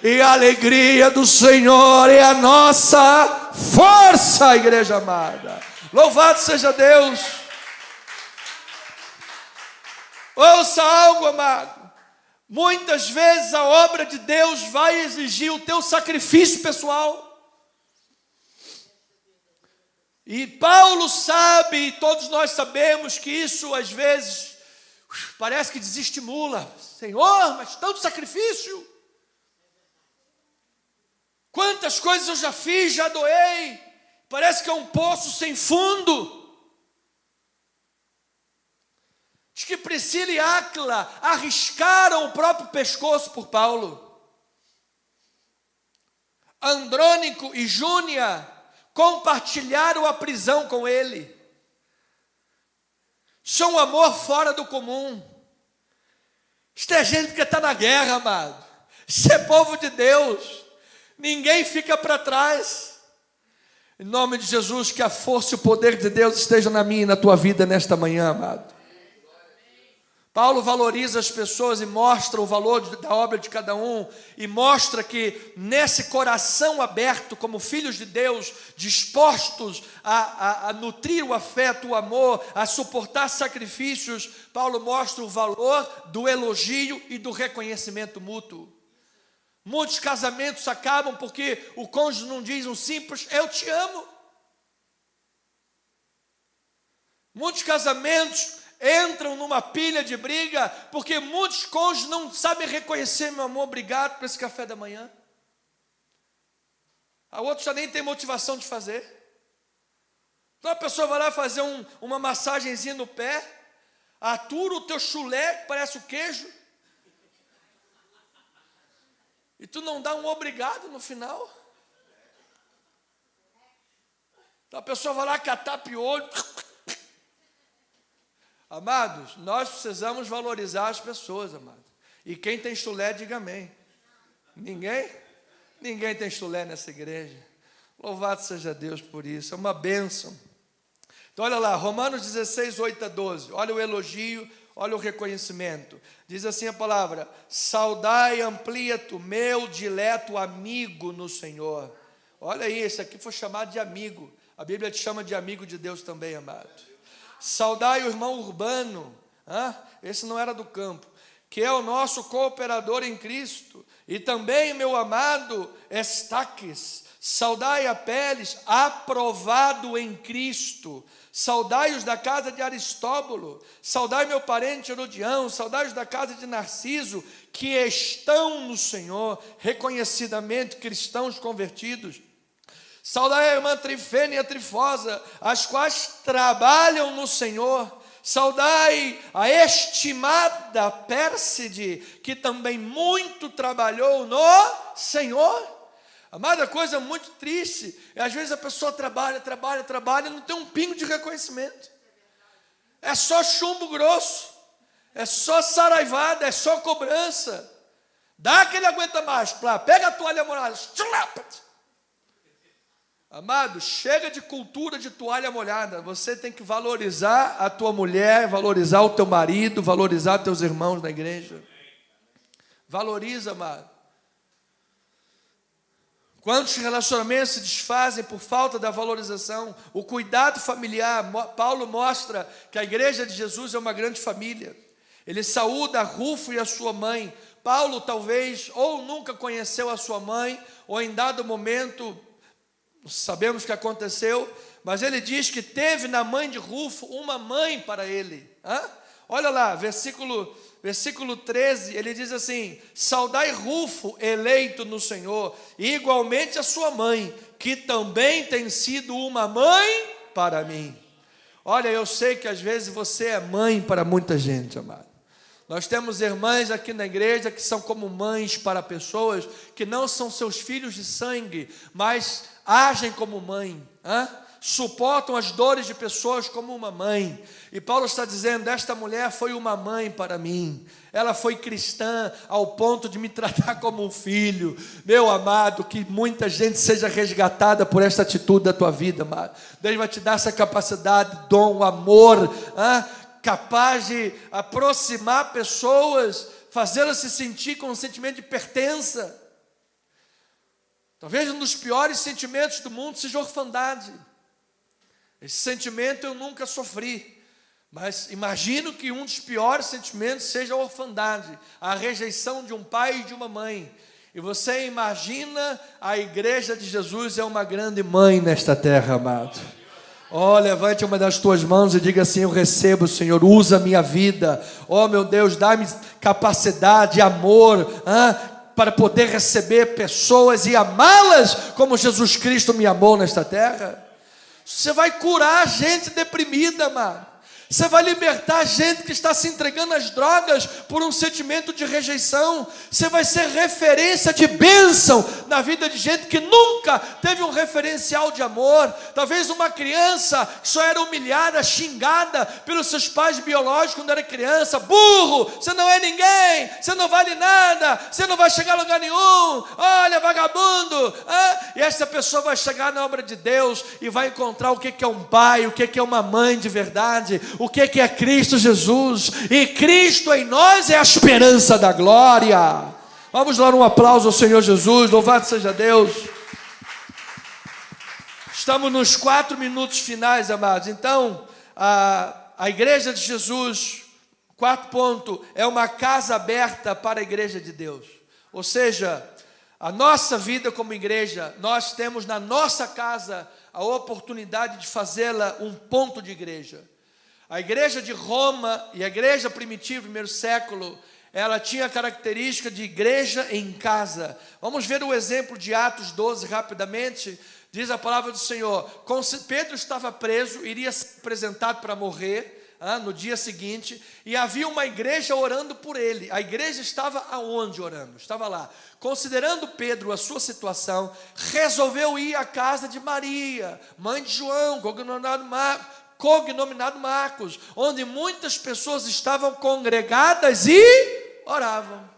E a alegria do Senhor é a nossa força, igreja amada. Louvado seja Deus. Ouça algo, amado. Muitas vezes a obra de Deus vai exigir o teu sacrifício pessoal. E Paulo sabe, e todos nós sabemos que isso às vezes parece que desestimula. Senhor, mas tanto sacrifício. Quantas coisas eu já fiz, já doei. Parece que é um poço sem fundo. Diz que Priscila e Áquila arriscaram o próprio pescoço por Paulo. Andrônico e Júnia compartilharam a prisão com ele. Isso é um amor fora do comum. Isto é gente que está na guerra, amado. Isso é povo de Deus. Ninguém fica para trás. Em nome de Jesus, que a força e o poder de Deus esteja na minha e na tua vida nesta manhã, amado. Paulo valoriza as pessoas e mostra o valor da obra de cada um, e mostra que nesse coração aberto, como filhos de Deus, dispostos a nutrir o afeto, o amor, a suportar sacrifícios, Paulo mostra o valor do elogio e do reconhecimento mútuo. Muitos casamentos acabam porque o cônjuge não diz um simples eu te amo. Muitos casamentos entram numa pilha de briga, porque muitos cônjuges não sabem reconhecer, meu amor, obrigado por esse café da manhã. A outra já nem tem motivação de fazer. Então a pessoa vai lá fazer uma massagenzinha no pé, atura o teu chulé, que parece o queijo, e tu não dá um obrigado no final. Então a pessoa vai lá catar piolho. Amados, nós precisamos valorizar as pessoas, amados. E quem tem chulé, diga amém. Ninguém? Ninguém tem chulé nessa igreja. Louvado seja Deus por isso, é uma bênção. Então olha lá, Romanos 16, 8 a 12. Olha o elogio, olha o reconhecimento. Diz assim a palavra: saudai Ampliato, meu dileto amigo no Senhor. Olha aí, esse aqui foi chamado de amigo. A Bíblia te chama de amigo de Deus também, amado. Saudai o irmão Urbano, esse não era do campo, que é o nosso cooperador em Cristo, e também meu amado Estaques. Saudai Apeles, aprovado em Cristo. Saudai-os da casa de Aristóbulo. Saudai meu parente Herodião. Saudai-os da casa de Narciso, que estão no Senhor, reconhecidamente cristãos convertidos. Saudai a irmã Trifena e a Trifosa, as quais trabalham no Senhor. Saudai a estimada Pérside, que também muito trabalhou no Senhor. Amada, coisa muito triste é às vezes a pessoa trabalha e não tem um pingo de reconhecimento. É só chumbo grosso, é só saraivada, é só cobrança. Dá que ele aguenta mais, pega a toalha molhada, amado, chega de cultura de toalha molhada. Você tem que valorizar a tua mulher, valorizar o teu marido, valorizar teus irmãos na igreja. Valoriza, amado. Quantos relacionamentos se desfazem por falta da valorização? O cuidado familiar. Paulo mostra que a igreja de Jesus é uma grande família. Ele saúda Rufo e a sua mãe. Paulo talvez ou nunca conheceu a sua mãe, ou em dado momento, sabemos o que aconteceu, mas ele diz que teve na mãe de Rufo uma mãe para ele. Olha lá, versículo 13, ele diz assim: saudai Rufo, eleito no Senhor, e igualmente a sua mãe, que também tem sido uma mãe para mim. Olha, eu sei que às vezes você é mãe para muita gente, amado. Nós temos irmãs aqui na igreja que são como mães para pessoas que não são seus filhos de sangue, mas agem como mãe, suportam as dores de pessoas como uma mãe. E Paulo está dizendo: esta mulher foi uma mãe para mim, ela foi cristã ao ponto de me tratar como um filho. Meu amado, que muita gente seja resgatada por esta atitude da tua vida, amado. Deus vai te dar essa capacidade, dom, amor, capaz de aproximar pessoas, fazê-las se sentir com um sentimento de pertença. Talvez um dos piores sentimentos do mundo seja a orfandade. Esse sentimento eu nunca sofri, mas imagino que um dos piores sentimentos seja a orfandade, a rejeição de um pai e de uma mãe. E você imagina, a igreja de Jesus é uma grande mãe nesta terra, amado. Levante uma das tuas mãos e diga assim: eu recebo, Senhor, usa a minha vida. Meu Deus, dá-me capacidade, amor, para poder receber pessoas e amá-las como Jesus Cristo me amou nesta terra. Você vai curar gente deprimida, mano. Você vai libertar gente que está se entregando às drogas por um sentimento de rejeição. Você vai ser referência de bênção na vida de gente que nunca teve um referencial de amor. Talvez uma criança que só era humilhada, xingada pelos seus pais biológicos quando era criança. Burro, você não é ninguém, você não vale nada, você não vai chegar a lugar nenhum. Olha, vagabundo. E essa pessoa vai chegar na obra de Deus e vai encontrar o que é um pai, o que é uma mãe de verdade, o que é Cristo Jesus. E Cristo em nós é a esperança da glória. Vamos dar um aplauso ao Senhor Jesus. Louvado seja Deus. Estamos nos 4 minutos finais, amados. Então, a igreja de Jesus, quarto ponto, é uma casa aberta para a igreja de Deus. Ou seja, a nossa vida como igreja, nós temos na nossa casa a oportunidade de fazê-la um ponto de igreja. A igreja de Roma e a igreja primitiva, primeiro século, ela tinha a característica de igreja em casa. Vamos ver o exemplo de Atos 12 rapidamente. Diz a palavra do Senhor: Pedro estava preso, iria ser apresentado para morrer no dia seguinte, e havia uma igreja orando por ele. A igreja estava aonde orando? Estava lá. Considerando Pedro a sua situação, resolveu ir à casa de Maria, mãe de João, cognominado Marcos, onde muitas pessoas estavam congregadas e oravam.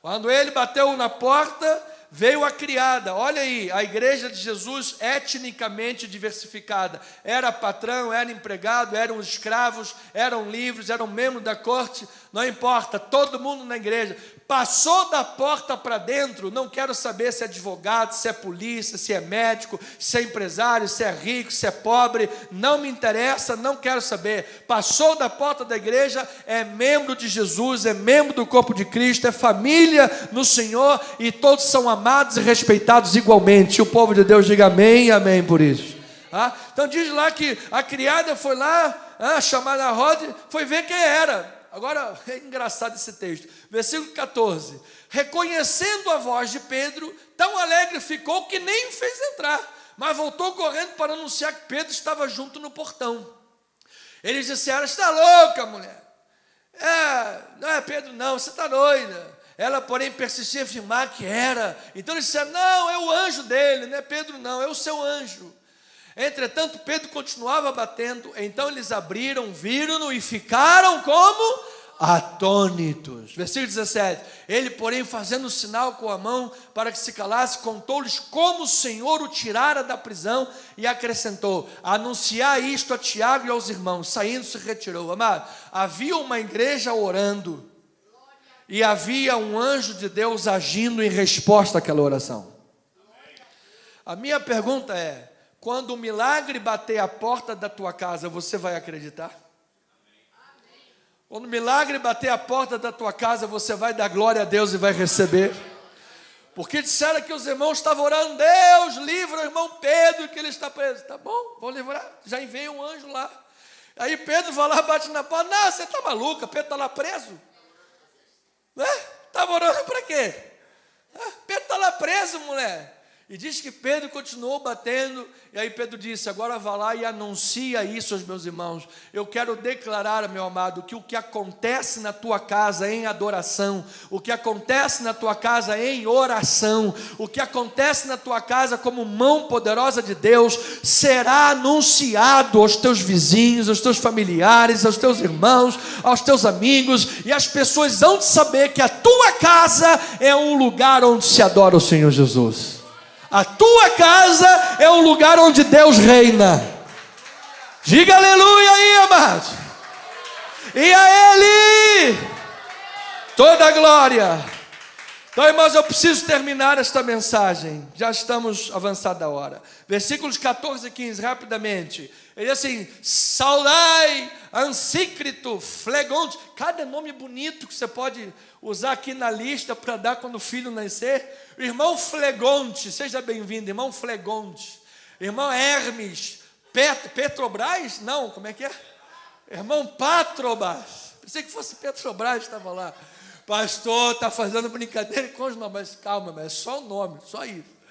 Quando ele bateu na porta, veio a criada. Olha aí, a igreja de Jesus etnicamente diversificada. Era patrão, era empregado, eram escravos, eram livres, eram membros da corte. Não importa, todo mundo na igreja. Passou da porta para dentro, não quero saber se é advogado, se é polícia, se é médico, se é empresário, se é rico, se é pobre, não me interessa, não quero saber. Passou da porta da igreja, é membro de Jesus, é membro do corpo de Cristo, é família no Senhor, e todos são amados e respeitados igualmente. E o povo de Deus diga amém e amém por isso. Então diz lá que a criada foi lá, chamada a roda, foi ver quem era. Agora, é engraçado esse texto, versículo 14: reconhecendo a voz de Pedro, tão alegre ficou que nem fez entrar, mas voltou correndo para anunciar que Pedro estava junto no portão. Eles disseram: está louca, mulher. Não é Pedro não, você está doida. Ela, porém, persistia em afirmar que era. Então eles disseram: não, é o anjo dele, não é Pedro não, é o seu anjo. Entretanto, Pedro continuava batendo. Então eles abriram, viram-no e ficaram como atônitos. Versículo 17: ele, porém, fazendo sinal com a mão para que se calasse, contou-lhes como o Senhor o tirara da prisão e acrescentou: anunciar isto a Tiago e aos irmãos. Saindo, se retirou. Amado, havia uma igreja orando e havia um anjo de Deus agindo em resposta àquela oração. A minha pergunta é: quando o milagre bater a porta da tua casa, você vai acreditar? Quando o milagre bater a porta da tua casa, você vai dar glória a Deus e vai receber? Porque disseram que os irmãos estavam orando: Deus, livra o irmão Pedro, que ele está preso. Tá bom, vou livrar. Já enviei um anjo lá. Aí Pedro vai lá, bate na porta: não, você está maluca, Pedro está lá preso. Estava orando para quê? Pedro está lá preso, mulher. E diz que Pedro continuou batendo, e aí Pedro disse: agora vá lá e anuncia isso aos meus irmãos. Eu quero declarar, meu amado, que o que acontece na tua casa em adoração, o que acontece na tua casa em oração, o que acontece na tua casa como mão poderosa de Deus, será anunciado aos teus vizinhos, aos teus familiares, aos teus irmãos, aos teus amigos, e as pessoas vão saber que a tua casa é um lugar onde se adora o Senhor Jesus. A tua casa é um lugar onde Deus reina. Diga aleluia aí, amado. E a Ele toda a glória. Então, irmãos, eu preciso terminar esta mensagem. Já estamos avançada a hora. Versículos 14 e 15, rapidamente. Ele diz assim: saudai, Ansícrito, Flegonte. Cada nome bonito que você pode usar aqui na lista para dar quando o filho nascer. Irmão Flegonte, seja bem-vindo, irmão Flegonte. Irmão Hermes, Petrobras? Não, como é que é? Irmão Patrobas. Pensei que fosse Petrobras, estava lá. Pastor, está fazendo brincadeira com os nomes. Mas calma, mas é só o nome, só isso.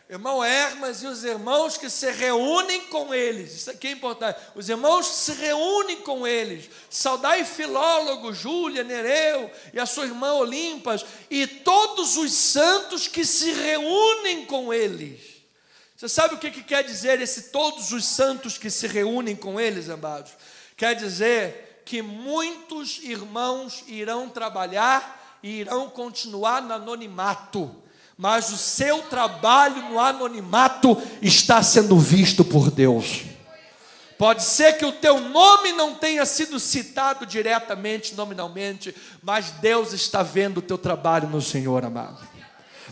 Irmão Hermas e os irmãos que se reúnem com eles. Isso aqui é importante. Os irmãos que se reúnem com eles. Saudai Filólogo, Júlia, Nereu e a sua irmã Olimpas e todos os santos que se reúnem com eles. Você sabe o que quer dizer esse todos os santos que se reúnem com eles, amados? Quer dizer que muitos irmãos irão trabalhar e irão continuar no anonimato. Mas o seu trabalho no anonimato está sendo visto por Deus. Pode ser que o teu nome não tenha sido citado diretamente, nominalmente, mas Deus está vendo o teu trabalho no Senhor, amado.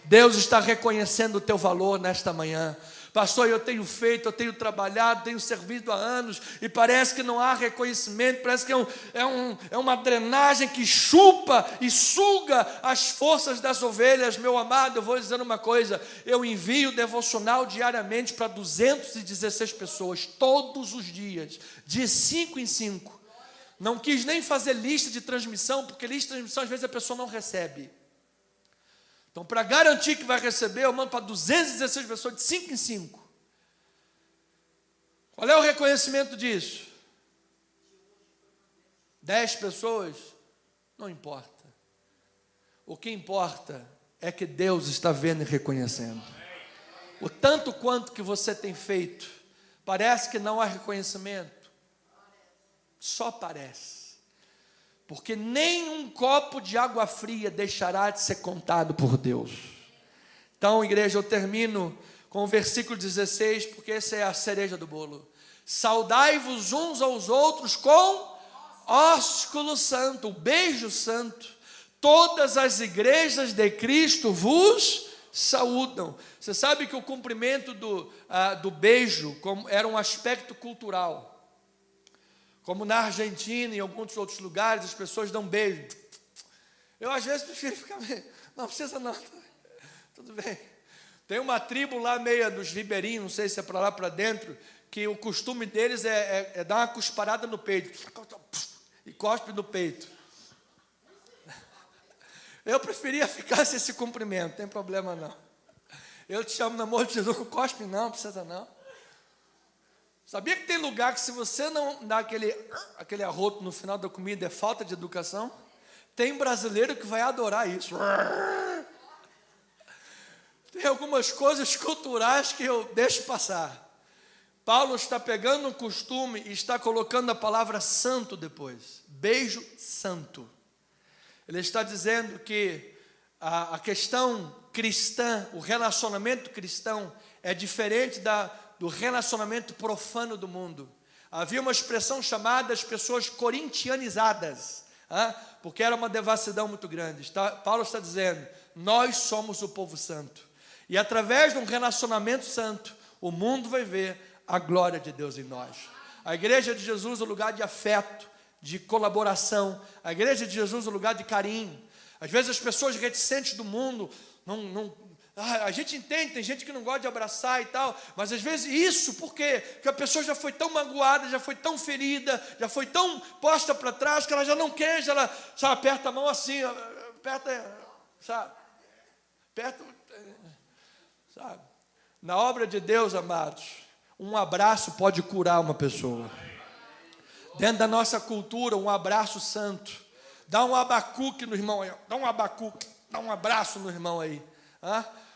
Deus está reconhecendo o teu valor nesta manhã. Pastor, eu tenho feito, eu tenho trabalhado, tenho servido há anos, e parece que não há reconhecimento, parece que é uma drenagem que chupa e suga as forças das ovelhas. Meu amado, eu vou dizer uma coisa: eu envio devocional diariamente para 216 pessoas, todos os dias, de 5 em 5. Não quis nem fazer lista de transmissão, porque lista de transmissão às vezes a pessoa não recebe. Então, para garantir que vai receber, eu mando para 216 pessoas de 5 em 5. Qual é o reconhecimento disso? 10 pessoas? Não importa. O que importa é que Deus está vendo e reconhecendo. O tanto quanto que você tem feito, parece que não há reconhecimento. Só parece. Porque nem um copo de água fria deixará de ser contado por Deus. Então, igreja, eu termino com o versículo 16, porque essa é a cereja do bolo. Saudai-vos uns aos outros com ósculo santo, o beijo santo. Todas as igrejas de Cristo vos saúdam. Você sabe que o cumprimento do beijo era um aspecto cultural. Como na Argentina e em alguns outros lugares, as pessoas dão beijo. Eu às vezes prefiro ficar meio... Não precisa não, tudo bem. Tem uma tribo lá, meia dos ribeirinhos, não sei se é para lá, para dentro, que o costume deles é dar uma cusparada no peito. E cospe no peito. Eu preferia ficar sem esse cumprimento, não tem problema não. Eu te chamo no amor de Jesus, cospe não precisa não. Sabia que tem lugar que se você não dá aquele arroto no final da comida é falta de educação? Tem brasileiro que vai adorar isso. Tem algumas coisas culturais que eu deixo passar. Paulo está pegando um costume e está colocando a palavra santo depois. Beijo santo. Ele está dizendo que a questão cristã, o relacionamento cristão é diferente do relacionamento profano do mundo. Havia uma expressão chamada as pessoas corintianizadas, porque era uma devassidão muito grande. Paulo está dizendo, nós somos o povo santo. E através de um relacionamento santo, o mundo vai ver a glória de Deus em nós. A igreja de Jesus é um lugar de afeto, de colaboração. A igreja de Jesus é um lugar de carinho. Às vezes as pessoas reticentes do mundo, a gente entende, tem gente que não gosta de abraçar e tal, mas às vezes isso, por quê? Porque a pessoa já foi tão magoada, já foi tão ferida, já foi tão posta para trás, que ela já não quer, ela, sabe, aperta a mão assim, aperta, sabe, aperta, sabe. Na obra de Deus, amados, um abraço pode curar uma pessoa. Dentro da nossa cultura, um abraço santo. Dá um abacuque no irmão aí, dá um abacuque, dá um abraço no irmão aí.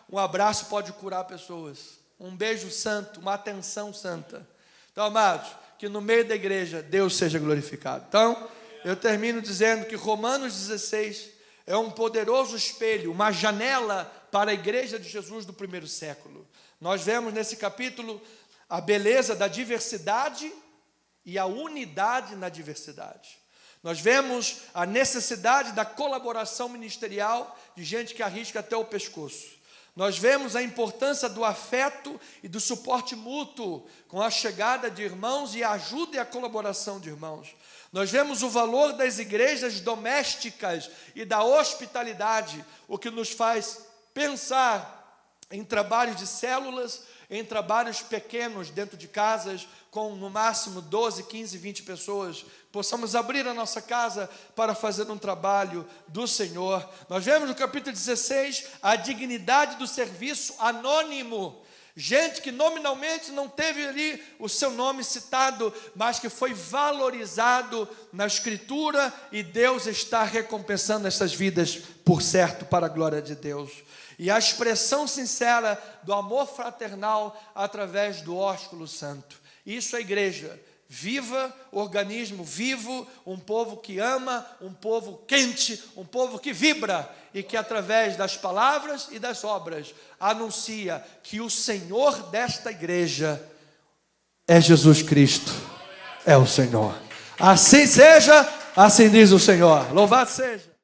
Um abraço pode curar pessoas. Um beijo santo, uma atenção santa. Então, amados, que no meio da igreja Deus seja glorificado. Então, eu termino dizendo que Romanos 16 é um poderoso espelho, uma janela para a igreja de Jesus do primeiro século. Nós vemos nesse capítulo a beleza da diversidade e a unidade na diversidade. Nós vemos a necessidade da colaboração ministerial de gente que arrisca até o pescoço. Nós vemos a importância do afeto e do suporte mútuo com a chegada de irmãos e a ajuda e a colaboração de irmãos. Nós vemos o valor das igrejas domésticas e da hospitalidade, o que nos faz pensar em trabalhos de células, em trabalhos pequenos dentro de casas, com no máximo 12, 15, 20 pessoas, possamos abrir a nossa casa para fazer um trabalho do Senhor. Nós vemos no capítulo 16 a dignidade do serviço anônimo, gente que nominalmente não teve ali o seu nome citado, mas que foi valorizado na Escritura, e Deus está recompensando essas vidas, por certo, para a glória de Deus. E a expressão sincera do amor fraternal através do ósculo santo. Isso é igreja viva, organismo vivo, um povo que ama, um povo quente, um povo que vibra e que através das palavras e das obras anuncia que o Senhor desta igreja é Jesus Cristo, é o Senhor. Assim seja, assim diz o Senhor. Louvado seja.